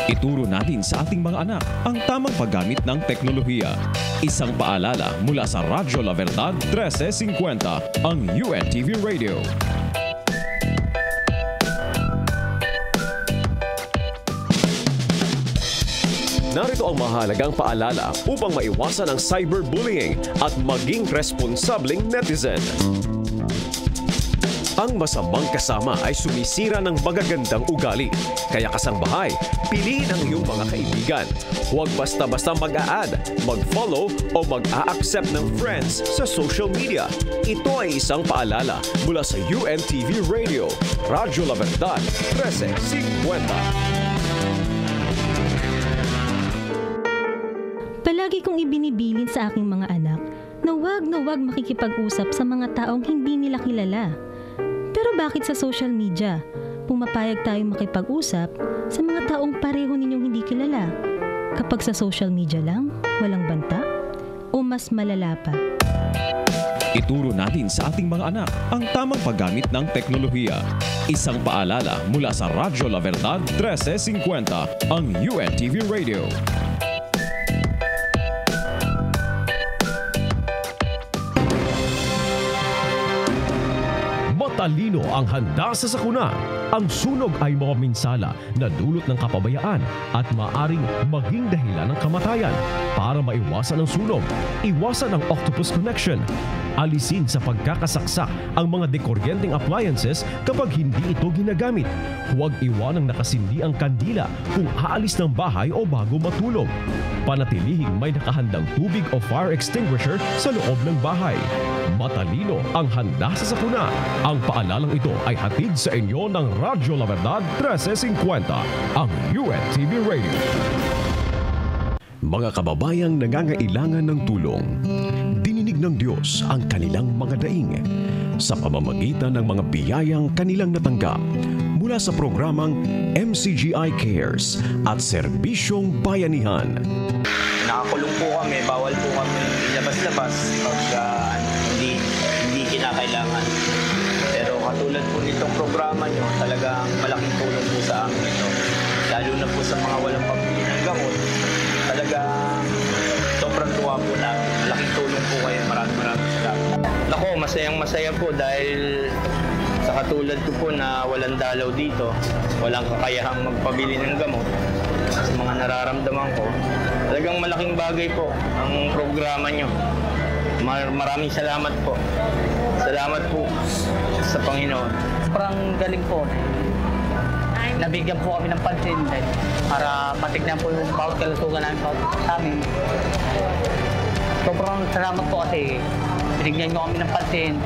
Ituro natin sa ating mga anak ang tamang paggamit ng teknolohiya. Isang paalala mula sa Radyo La Verdad 1350, ang UNTV Radio. Narito ang mahalagang paalala upang maiwasan ang cyberbullying at maging responsableng netizen. Ang masamang kasama ay sumisira ng magagandang ugali. Kaya kasambahay, piliin ang iyong mga kaibigan. Huwag basta-basta mag-a-add, mag-follow o mag-a-accept ng friends sa social media. Ito ay isang paalala mula sa UNTV Radio, Radyo La Verdad 1350. Palagi kong ibinibilin sa aking mga anak na huwag makikipag-usap sa mga taong hindi nila kilala. Pero bakit sa social media, pumapayag tayong makipag-usap sa mga taong pareho ninyong hindi kilala? Kapag sa social media lang, walang banta? O mas malala pa? Ituro natin sa ating mga anak ang tamang paggamit ng teknolohiya. Isang paalala mula sa Radyo La Verdad 1350, ang UNTV Radio. Matalino ang handa sa sakuna. Ang sunog ay mapaminsala na dulot ng kapabayaan at maaring maging dahilan ng kamatayan. Para maiwasan ang sunog, iwasan ang octopus connection. Alisin sa pagkakasaksak ang mga dekuryenteng appliances kapag hindi ito ginagamit. Huwag iwanang nakasindi ang kandila kung aalis ng bahay o bago matulog. Panatilihing may nakahandang tubig o fire extinguisher sa loob ng bahay. Matalino ang handa sa sakuna. Ang paalalang ito ay hatid sa inyo ng Radyo La Verdad 1350, ang UNTV Radio. Mga kababayang nangangailangan ng tulong, dininig ng Diyos ang kanilang mga daing sa pamamagitan ng mga biyayang kanilang natanggap mula sa programang MCGI Cares at Serbisyong Bayanihan. Nakakulong po kami, bawal po kami ilabas-labas pag hindi kinakailangan. Pero katulad po nitong programa nyo, talagang malaking tulong po sa amin ito. Lalo na po sa mga walang pambili ng gamot, talagang sobrang tuwa po namin. Malaking tulong po kayo. Maraming salamat. Nako, masayang-masaya po dahil sa katulad ko po na walang dalaw dito, walang kakayahang magpabili ng gamot, sa mga nararamdaman ko, talagang malaking bagay po ang programa nyo. Maraming salamat po. Salamat po sa Panginoon. Sobrang galing po. Nabigyan po kami ng pansin para matignan po yung bawat kalusugan namin sa amin. Sobrang salamat po kasi binigyan nyo kami ng pansin.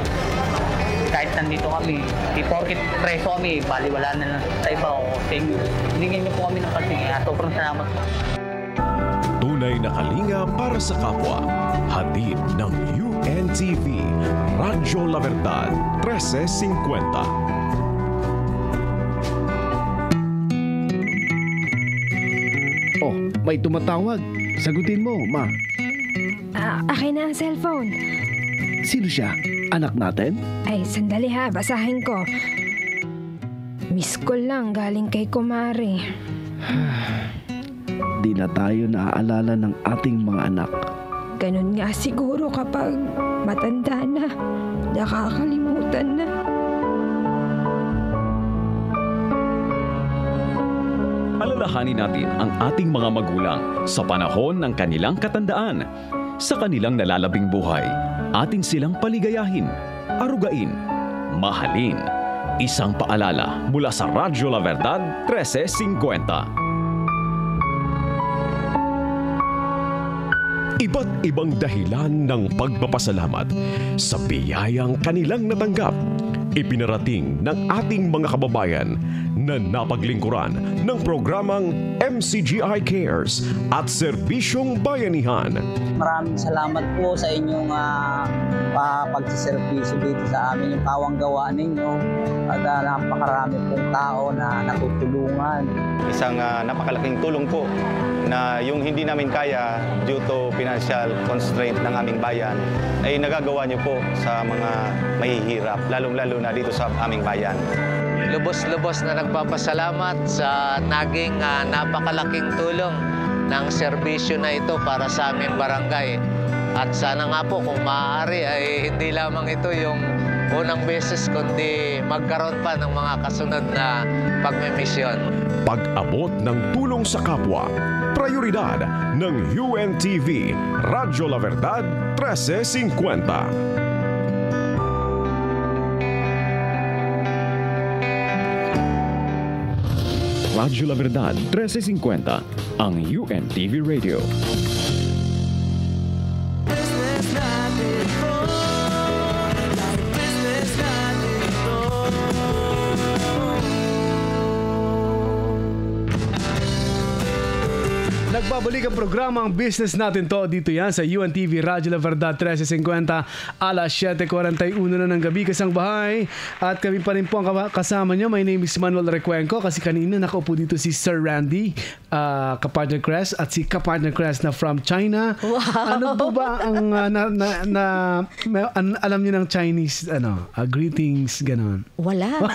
Kahit nandito kami, di porkit preso kami, baliwala na lang sa iba o sa inyo. Binigyan nyo po kami ng pansin. Sobrang salamat po. Tunay na kalinga para sa kapwa. Hatid ng UNTV, Radyo La Verdad 1350. Oh, may tumatawag. Sagutin mo, ma. Akin na ang cellphone. Sino siya? Anak natin? Ay, sandali ha. Basahin ko. Miss call lang galing kay Kumari. Di na tayo naaalala ng ating mga anak. Ganun nga siguro kapag matanda na. Nakakalimutan na. Alalahanin natin ang ating mga magulang sa panahon ng kanilang katandaan. Sa kanilang nalalabing buhay, atin silang paligayahin, arugain, Mahalin. Isang paalala mula sa Radyo La Verdad 1350. Iba't ibang dahilan ng pagpapasalamat sa biyayang kanilang natanggap. Ipinarating ng ating mga kababayan na napaglingkuran ng programang MCGI Cares at Serbisyong Bayanihan. Maraming salamat po sa inyong pagsiservisyo dito sa amin, yung pawang gawa ninyo at napakarami pong tao na natutulungan. Isang napakalaking tulong po na yung hindi namin kaya due to financial constraint ng aming bayan ay nagagawa niyo po sa mga mahihirap, lalong-lalo na dito sa aming bayan. Lubos-lubos na nagpapasalamat sa naging napakalaking tulong ng serbisyo na ito para sa aming barangay. At sana nga po kung maaari ay hindi lamang ito yung unang beses kundi magkaroon pa ng mga kasunod na pagmimisyon. Pag-abot ng tulong sa kapwa, prioridad ng UNTV, Radyo La Verdad 1350. Radyo La Verdad 1350, ang UNTV Radio. Nagbabalik ang programa ang business natin to dito yan sa UNTV Radyo La Verdad 1350 alas 7:41 na ng gabi kasang bahay at kami pa rin po ang kasama nyo. My name is Manuel Recuenco kasi kanina nakaupo dito si Sir Randy Kapartner Crest at si Kapartner Crest na from China. Wow. Ano po ba ang alam niyo ng Chinese greetings ganon? Wala.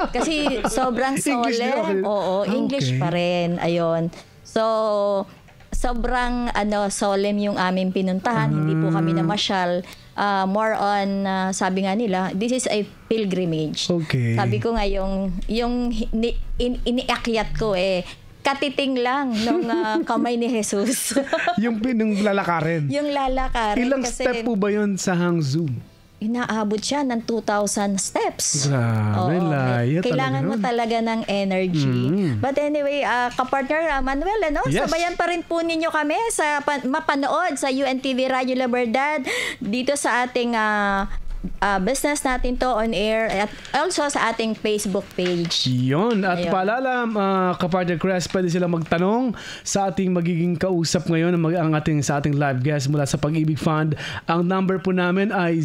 Kasi sobrang solemn. Oo, English pa rin. Ayun. So, sobrang solemn yung aming pinuntahan. Hindi po kami namasyal. More on, sabi nga nila, this is a pilgrimage. Okay. Sabi ko nga, yung iniakyat ko katiting lang nung kamay ni Jesus. yung lalakarin? Yung lalakarin. Ilang step po ba yun sa Hangzhou? Inaabot siya ng 2,000 steps. Grabe, layo kailangan mo talaga ng energy. But anyway, kapartner Manuel, yes. Sabayan pa rin po ninyo kami sa mapanood sa UNTV Radyo La Verdad dito sa ating business natin to on air at also sa ating Facebook page. Yun. At paalala, Kapartner Crest, pwede silang magtanong sa ating magiging kausap ngayon sa ating live guest mula sa Pag-ibig Fund. Ang number po namin ay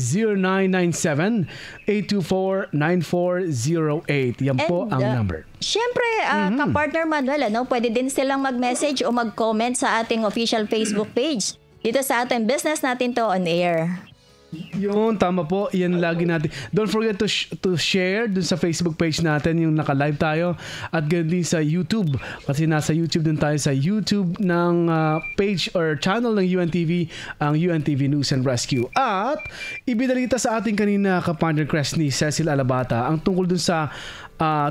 0997-824-9408. Yan po ang number. Siyempre, Kapartner Manuel, pwede din silang mag-message o mag-comment sa ating official Facebook page dito sa ating business natin to on air. Yun, tama po. Yan lagi natin. Don't forget to share dun sa Facebook page natin yung naka-live tayo at ganoon din sa YouTube. Kasi nasa YouTube din tayo sa YouTube ng page or channel ng UNTV, ang UNTV News and Rescue. At ibinalita sa ating kanina Kapartner Crest ni Cecil Alabata ang tungkol dun sa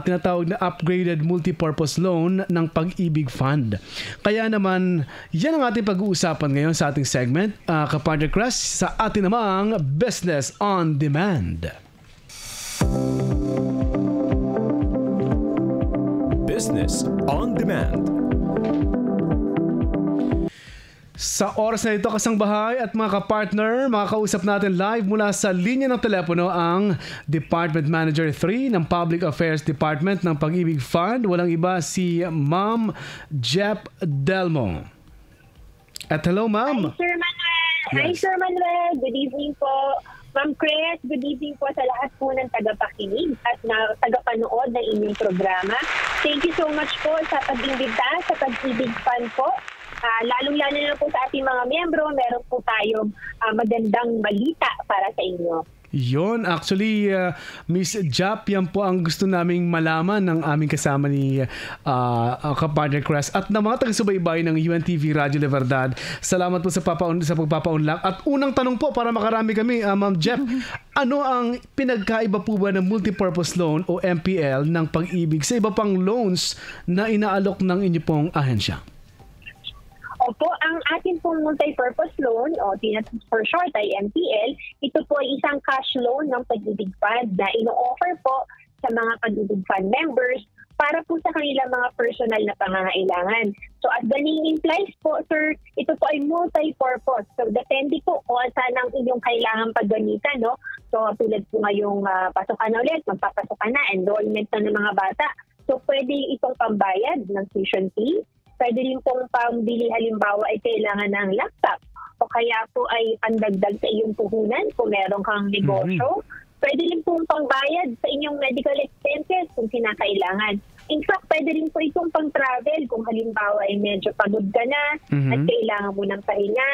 tinatawag na upgraded multipurpose loan ng Pag-ibig Fund. Kaya naman, yan ang ating pag-uusapan ngayon sa ating segment, Kapartner Crest, sa ating namang Business on Demand. Business on Demand. Sa oras na ito, kasangbahay at mga kapartner, makakausap natin live mula sa linya ng telepono ang Department Manager 3 ng Public Affairs Department ng Pag-ibig Fund. Walang iba si Ma'am Jep Delmo. At hello, Ma'am. Hi, Sir Manuel. Yes. Hi, Sir Manuel. Good evening po. Ma'am Chris, good evening po sa lahat po ng tagapakinig at tagapanood ng inyong programa. Thank you so much po sa pag-imbita sa Pag-ibig Fund po. Lalong-lalo na po sa ating mga miyembro, meron po tayong magandang balita para sa inyo. Yon, actually, Miss Jap, yan po ang gusto naming malaman ng aming kasama ni Kapartner Crest at na mga taga-subaybay ng UNTV Radyo La Verdad. Salamat po sa pagpapaunlak. At unang tanong po para makarami kami, Ma'am Jep, ano ang pinagkaiba po ba ng multipurpose loan o MPL ng Pag-ibig sa iba pang loans na inaalok ng inyo pong ahensya? Opo, ang atin pong multi-purpose loan o for short ay MPL, ito po ay isang cash loan ng Pag-ibig Fund na ino-offer po sa mga Pag-ibig Fund members para po sa kanilang mga personal na pangangailangan. So as the name implies po, sir, ito po ay multi-purpose. So depende po kung saan ang inyong kailangan paggamitan, no? So tulad po ngayong pasok ka na ulit, magpapasok ka na, enrollment na ng mga bata. So pwede itong pambayad ng tuition fee. Pwede rin pong pambili, halimbawa ay kailangan ng laptop o kaya po ay pandagdag sa iyong puhunan kung meron kang negosyo. Pwede rin pong pangbayad sa inyong medical expenses kung kinakailangan. In fact, pwede rin po itong pang-travel kung halimbawa ay medyo pagod ka na at kailangan mo ng pahinga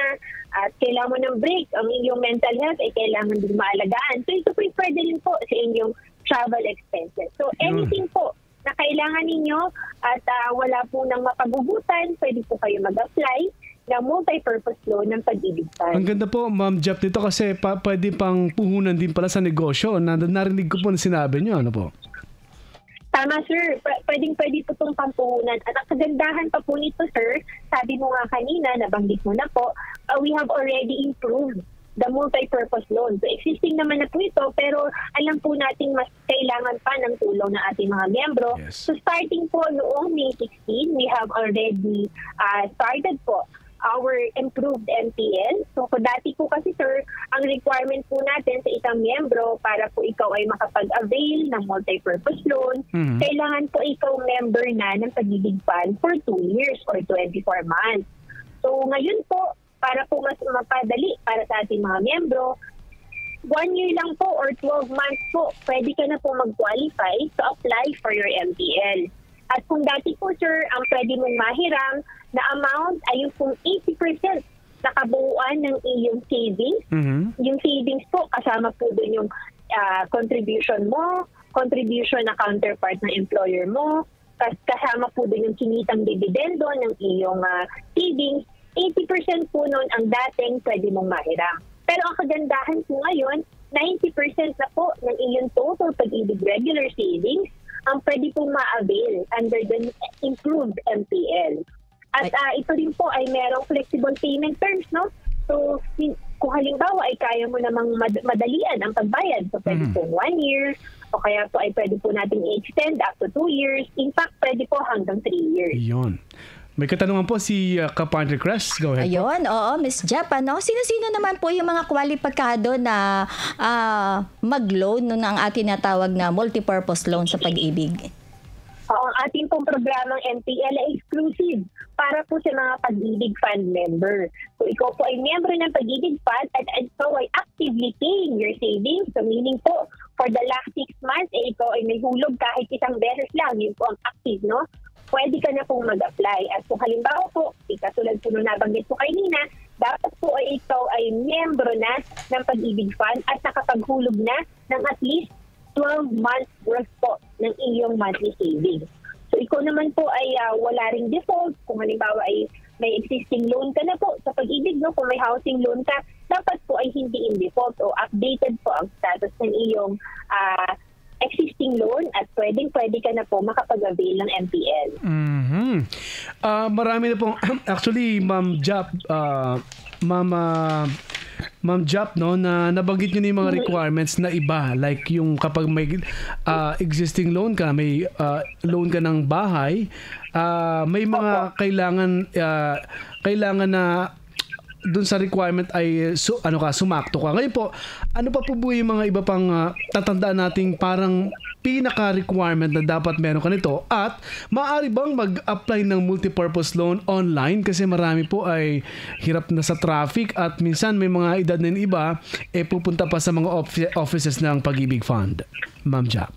at kailangan mo ng break. Ang inyong mental health ay kailangan din maalagaan. So ito po pwede rin po sa inyong travel expenses. So anything po na kailangan ninyo at wala po nang mapagugutan, pwede po kayo mag-apply na multi-purpose loan ng Pag-ibig Fund. Ang ganda po, Ma'am Jap, dito kasi pwede pang puhunan din pala sa negosyo. Narinig ko po na sinabi nyo, ano po? Tama, sir. Pwede po itong pampuhunan. At ang kagandahan pa po nito, sir, sabi mo nga kanina, nabanggit mo na po, we have already improved the multi-purpose loan. So existing naman na po ito, pero alam po natin mas kailangan pa ng tulong ng ating mga miyembro. Yes. So starting po noong May 16, we have already started po our improved MPL. So dati po kasi, sir, ang requirement po natin sa isang miyembro para po ikaw ay makapag-avail ng multi-purpose loan, kailangan po ikaw member na ng Pag-ibig Fund for 2 years or 24 months. So ngayon po, para po mas mapadali para sa ating mga miyembro, 1 year lang po or 12 months po, pwede ka na po mag-qualify to apply for your MPL. At kung dati po, sir, ang pwede mong mahiram na amount ay yung kung 80% na kabuuan ng iyong savings. Yung savings po, kasama po dun yung contribution mo, contribution na counterpart ng employer mo, kasama po dun yung kinitang dividendo ng iyong savings. 80% po noon ang dating pwede mong mahiram. Pero ang kagandahan po ngayon, 90% na po ng iyong total Pag-ibig regular savings ang pwede pong ma-avail under the improved MPL. At ito rin po ay merong flexible payment terms, no? So, kung halimbawa ay kaya mo namang madalian ang pagbayad, so pwede po 1 year, o kaya po ay pwede po natin i-extend up to 2 years. In fact, pwede po hanggang 3 years. Yun. May katanungan po si Kapartner Crest. Go ahead. Ayun, oo, Miss Jap, ano? Sino-sino naman po yung mga kwalipikado na mag-loan ng ating natawag na multipurpose loan sa Pag-ibig? Ang ating pong programang MPL ay exclusive para po sa mga Pag-ibig Fund member. So ikaw po ay member ng Pag-ibig Fund at ikaw ay actively paying your savings. So meaning po, for the last 6 months, ikaw ay may hulog kahit isang beses lang. Yun po ang active, no? Pwede ka na pong mag-apply. At kung halimbawa po, katulad po nung nabanggit po kanina, dapat po ay ikaw ay miyembro na ng Pag-ibig Fund at nakapaghulog na ng at least 12 months worth po ng iyong monthly savings. So ikaw naman po ay wala ring default. Kung halimbawa ay may existing loan ka na po sa Pag-ibig, no? Kung may housing loan ka, dapat po ay hindi in default o updated po ang status ng iyong existing loan at pwede ka na po makapag-avail ng MPL. Marami na pong actually Ma'am Jap, Ma'am Jap, no, na nabanggit niyo na yung mga requirements na iba, like yung kapag may existing loan ka, may loan ka ng bahay, may mga kailangan na dun sa requirement ay sumakto ka. Ngayon po, ano pa po yung mga iba pang tatandaan nating parang pinaka-requirement na dapat meron ka nito? At maaari bang mag-apply ng multipurpose loan online? Kasi marami po ay hirap na sa traffic at minsan may mga edad na iba pupunta pa sa mga offices ng Pag-ibig Fund. Ma'am Jap.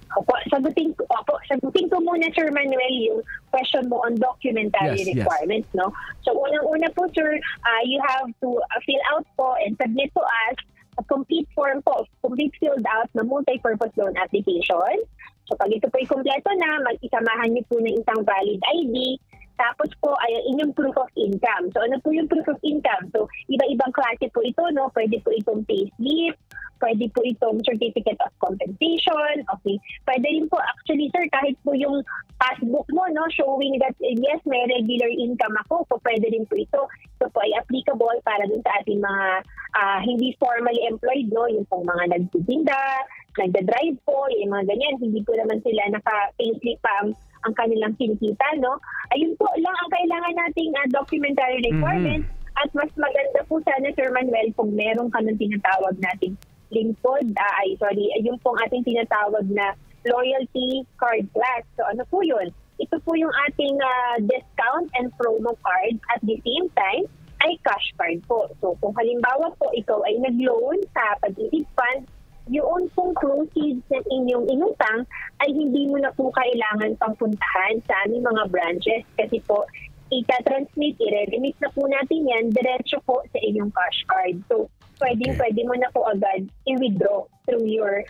Sagutin ko muna, Sir Manuel, yung question mo on documentary requirements. Yes. No? So, unang-una po, sir, you have to fill out po and submit to us a complete form po, complete filled out na multi-purpose loan application. So, pag ito po ay kompleto na, mag-isamahan niyo po ng isang valid ID. Tapos po ay inyong proof of income. So ano po yung proof of income? So iba-ibang klase po ito, no? Pwede po itong payslip, pwede po itong certificate of compensation. Okay. Pwede rin po actually sir, kahit po yung passbook mo, no, showing that yes, may regular income ako, so pwede rin po ito. Ito po ay applicable para dun sa ating mga hindi formally employed, no, yung pong mga nagtitinda, nagda-drive po, yung mga ganyan, hindi po naman sila naka-payslip pa ang kanilang kinikita, no? Ayun po lang ang kailangan nating documentary requirements. At mas maganda po sana, Sir Manuel, kung meron ka ng tinatawag nating lingkod, yung pong ating tinatawag na loyalty card class. So ano po yun? Ito po yung ating discount and promo card at the same time ay cash card po. So kung halimbawa po ikaw ay nag-loan sa Pag-ibig Fund, yung pong proceeds ng inyong inutang ay hindi mo na po kailangan pang puntahan sa aming mga branches kasi po ita-transmit, i-remit na po natin yan diretso po sa inyong cash card. So pwede mo na po agad i-withdraw through your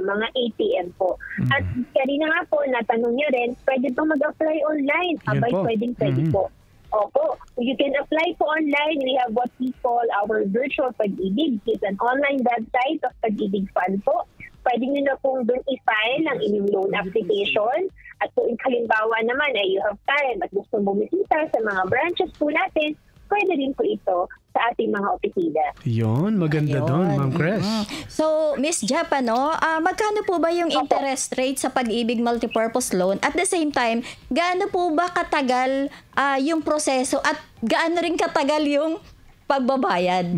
mga ATM po. At kanina nga po, natanong niya rin, pwede po mag-apply online. Pwede po. Opo. You can apply po online. We have what we call our virtual Pag-ibig. It's an online website of Pag-ibig Fund po. Pwede nyo na pong doon i-file ang inyong loan application. At kung halimbawa naman ay you have time at gusto bumisita sa mga branches po natin, pwede rin po ito sa ating mga opisina. Yun, maganda doon, Ma'am Chris. So, Miss Jap, magkano po ba yung interest rate sa Pag-ibig Multipurpose Loan? At the same time, gaano po ba katagal yung proseso at gaano rin katagal yung pagbabayad?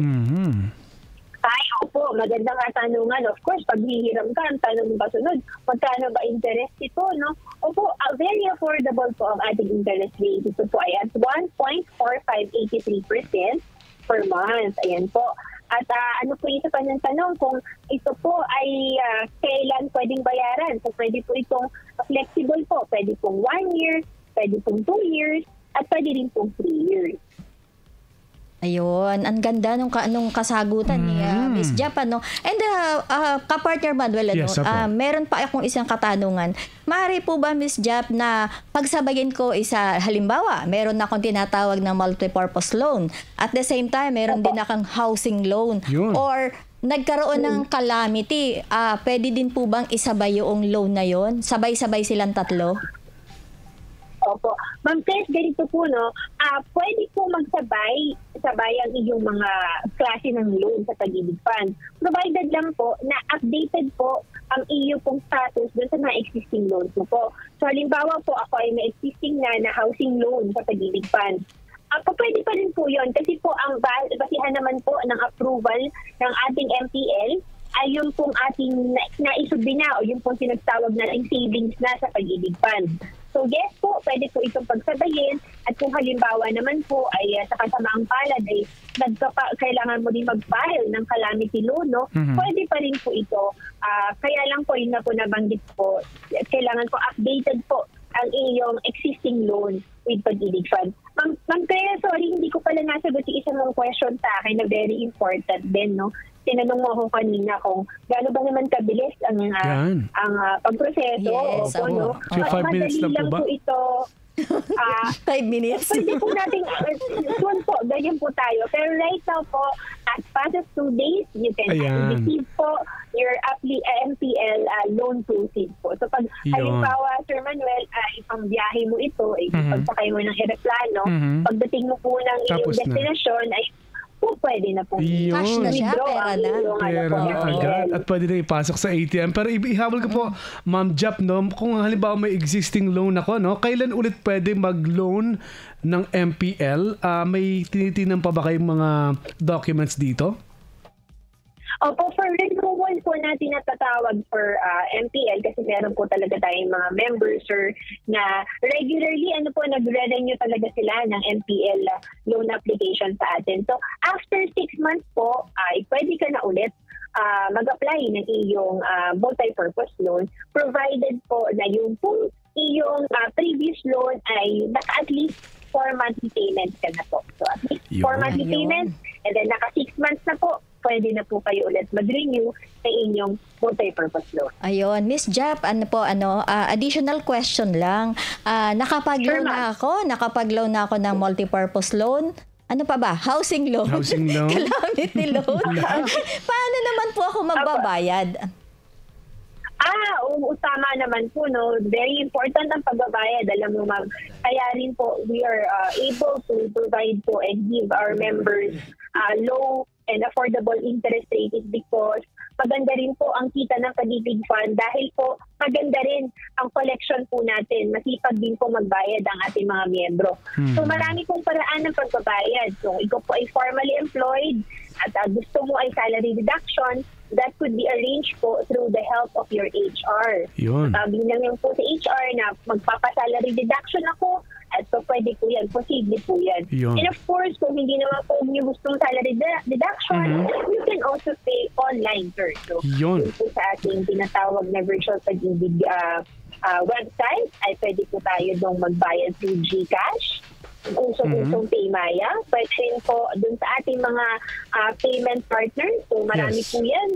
Ay, opo, magandang katanungan. Of course, pag hihiram ka, ang tanong ba sunod, magkano ba interest ito, no? Opo, very affordable po ang ating interest rate. Ito po ay at 1.4583% per month. Ayan po. At ano po isa pa ng tanong, kung ito po ay kailan pwedeng bayaran. So, pwede po itong flexible po. Pwede pong 1 year, pwede pong 2 years, at pwede rin pong 3 years. Ayun, ang ganda nung kasagutan ni Miss Jap, ano. And ka-partner Manuel, Yes, meron pa akong isang katanungan. Maaari po ba, Miss Jap, na pagsabayin ko halimbawa, meron na akong tinatawag na multipurpose loan. At the same time, meron din akong housing loan. Yun. Or nagkaroon ng calamity, pwede din po bang isabay yung loan na yon? Sabay-sabay silang tatlo? Opo. Ma'am Tess, ganito po, no? Pwede po magsabay ang iyong mga klase ng loan sa Pag-ibig Fund. Provided lang po na updated po ang iyo pong status doon sa mga existing loans mo po. So, halimbawa po, ako ay may existing na housing loan sa Pag-ibig Fund. Pwede pa rin po yun kasi po ang basihan naman po ng approval ng ating MPL ay yung pong ating naisubli na o yung pong sinagtawag nating savings na sa Pag-ibig Fund. So yes po, pwede po itong pagsabayin at kung halimbawa naman po ay sa kasamaang palad ay kailangan mo din mag-file ng calamity loan, no? Pwede pa rin po ito. Kaya lang po yun na po nabanggit po, kailangan po updated po ang iyong existing loan with Pag-ibig Fund. Ma'am Kaya, sorry, hindi ko pala nasagot yung isang mong question sa akin na very important din, no? Tinanong mo ako kanina kung gaano ba naman kabilis ang pagproseso. Yes, no? So, 5 minutes lang po ba? Po ito. 5 minutes. Pwede po natin, soon po, ganyan po tayo. Pero right now po, as fast as 2 days, you can receive po your MPL loan proceeds po. So pag halimbawa, Sir Manuel, pang biyahe mo ito, pagsakay mo ng aeroplano, pagdating mo po ng iyong destinasyon, ay po pwede na po. Cash na siya, pera na. Pera na agad. At pwede na ipasok sa ATM. Pero ihabol ko po, Ma'am Jap, no, kung halimbawa may existing loan ako, no, kailan ulit pwede mag-loan ng MPL? May tinitinan pa ba kayong mga documents dito? Opo, for renewal po natin natatawag for MPL kasi meron po talaga tayong mga members sir, na regularly nagre-renew talaga sila ng MPL loan application sa atin. So after 6 months po, ay pwede ka na ulit mag-apply ng iyong multi-purpose loan provided po na yung iyong previous loan ay naka at least 4 monthly payments ka na po. So at least 4 monthly payments and then naka 6 months na po pwede na po kayo ulit mag-renew sa inyong multi-purpose loan. Ayun, Miss Jap, additional question lang. Nakapag-loan na ako ng multi-purpose loan. Ano pa ba? Housing loan. Calamity loan. Paano naman po ako magbabayad? Tama naman po, no? Very important ang pagbabayad. Alam mo, ma'am, kaya rin po, we are able to provide po and give our members low and affordable interest rates because maganda rin po ang kita ng Pag-ibig Fund dahil po maganda rin ang collection po natin. Masipag din po magbayad ang ating mga miyembro. So marami pong paraan ng pagbabayad. So ikaw po ay formally employed at gusto mo ay salary reduction, that could be arranged po through the help of your HR. Yun. Sabi lang yung po sa HR na magpapasalary reduction ako at so pwede po yan, posible po yan. And of course, kung hindi naman po yung gustong salary deduction, you can also pay online, sir. So, yun po sa ating tinatawag na virtual Pag-ibig website, ay pwede po tayo dong magbayad through GCash, usong Paymaya. Pwede rin po dun sa ating mga payment partners. So marami po yan.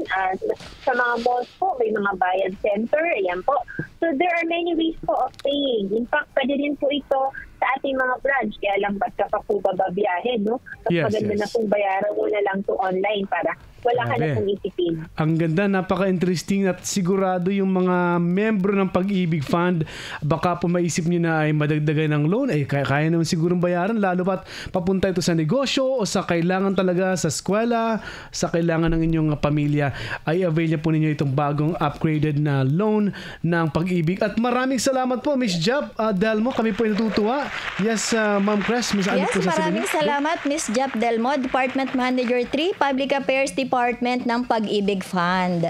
Sa mga malls po, may mga bayad center. Ayan po. So there are many ways po of paying. In fact, pwede rin po ito sa ating mga branch. Kaya lang basta pa po bababiyahe, no? Mas maganda na pong bayaran mo na lang to online para wala ka na pong isipin. Ang ganda, napaka-interesting at sigurado yung mga membro ng Pag-ibig Fund, baka po maisip nyo na ay madagdagan ng loan, ay kaya naman sigurong bayaran, lalo pat papunta ito sa negosyo o sa kailangan talaga sa eskwela, sa kailangan ng inyong pamilya, ay avail po ninyo itong bagong upgraded na loan ng Pag-ibig. At maraming salamat po, Miss Jap Delmo. Kami po ay natutuwa. Yes, Ma'am Cres, maraming salamat, Miss Jap Delmo, Department Manager 3, Public Affairs Department ng Pag-ibig Fund.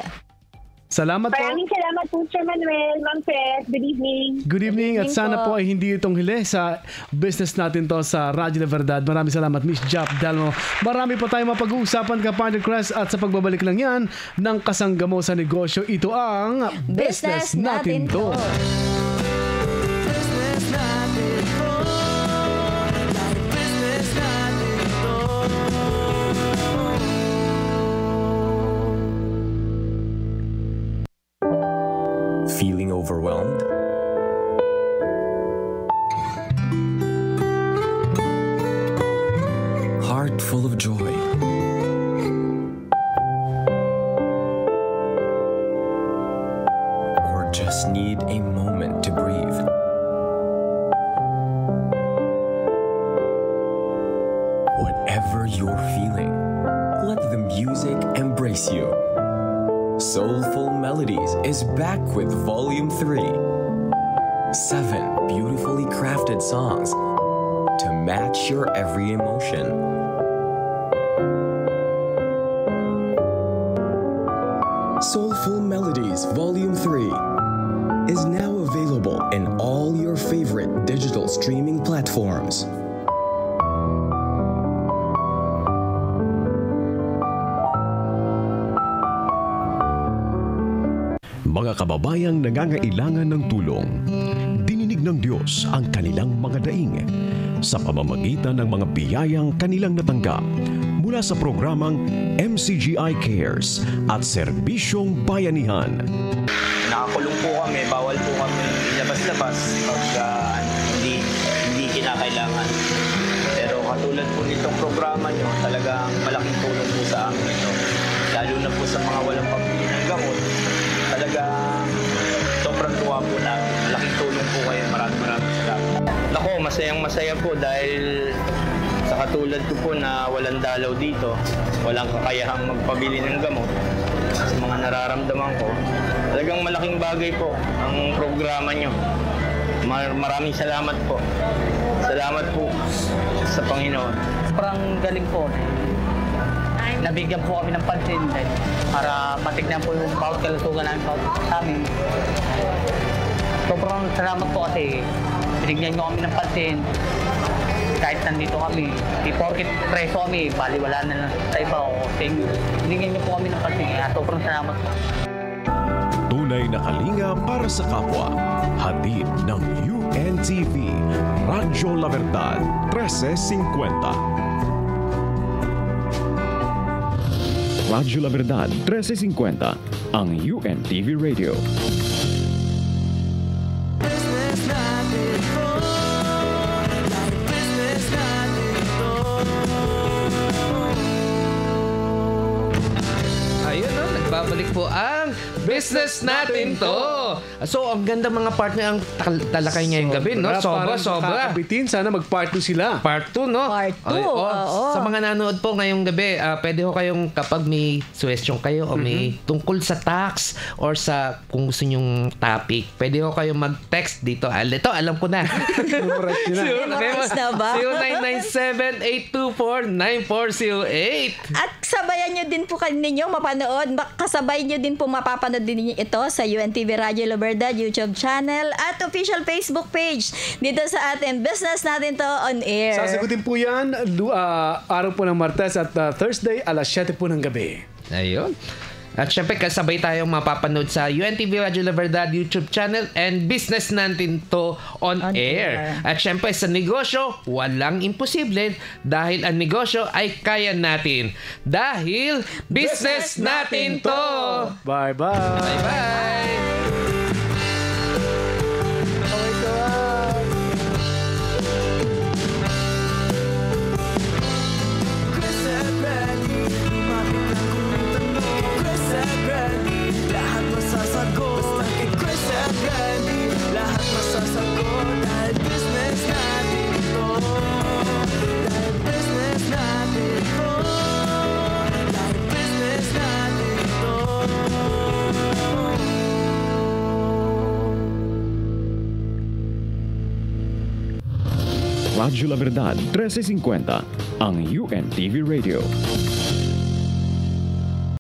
Salamat po. Maraming salamat po, Sir Manuel, Ma'am Cres. Good evening. Good evening at sana po ay hindi itong huli sa business natin to sa Radyo La Verdad. Maraming salamat, Miss Jap Delmo. Marami pa tayong mapag-uusapan ka, Partner Cres, at sa pagbabalik lang yan ng kasanggamo sa negosyo. Ito ang Business Natin To. Feeling overwhelmed? Heart full of joy? Or just need a moment to breathe? Whatever you're feeling, let the music embrace you. Soulful Melodies is back with Volume 3. 7 beautifully crafted songs to match your every emotion. Soulful Melodies Volume 3 is now available in all your favorite digital streaming platforms. Mga kababayang nangangailangan ng tulong, dininig ng Diyos ang kanilang mga daing sa pamamagitan ng mga biyayang kanilang natanggap mula sa programang MCGI Cares at Serbisyong Bayanihan. Nakakulong po kami, bawal po kami ilabas-labas pag hindi kinakailangan. Pero katulad po nitong programa nyo, talagang malaking tulong po sa amin ito. Lalo na po sa mga walang pambili ng gamot. Talagang sobrang tuwa po namin. Malaking tulong po kayo. Maraming salamat. Nako, masayang-masaya po dahil sa katulad ko po na walang dalaw dito, walang kakayahang magpabili ng gamot, sa mga nararamdaman ko, talagang malaking bagay po ang programa nyo. Maraming salamat po. Salamat po sa Panginoon. Sobrang galing po. Nabigyan po kami ng pansin para matignan po yung bawat kalusugan namin sa amin. Sobrang salamat po kasi binigyan nyo kami ng pansin. Kahit nandito kami, di porkit preso kami, baliwala na lang sa iba o sa inyo. Binigyan nyo po kami ng pansin. Sobrang salamat po. Tunay na kalinga para sa kapwa. Hatid ng UNTV, Radyo La Verdad, 1350. Radyo La Verdad 1350, ang UNTV Radio. Babalik po ang business natin to. So, ang ganda mga partner ang talakay niya yung gabi, no? Sobra. Kabitin, sana mag-part 2 sila. Part 2, no? Part 2, oo. Sa mga nanood po ngayong gabi, pwede ho kayong kapag may question kayo o may tungkol sa tax or sa kung gusto nyong topic, pwede ho kayong mag-text dito. Ito, alam ko na. Memorize na ba? 0997-824-9408. At sabayan nyo din po ninyo mapanood. Kasabay nyo din po mapapanood din ninyo ito sa UNTV Radyo La Verdad YouTube channel at official Facebook page dito sa ating business natin to on air. Sasagutin po yan araw po ng Martes at Thursday alas 7 po ng gabi. Ayun. At syempre kasabay tayong mapapanood sa UNTV Radyo La Verdad YouTube channel and business natin to on air. At syempre sa negosyo, walang imposible dahil ang negosyo ay kaya natin. Dahil business natin to! Bye-bye! Bye-bye! Radyo La Verdad 1350, ang UNTV Radio.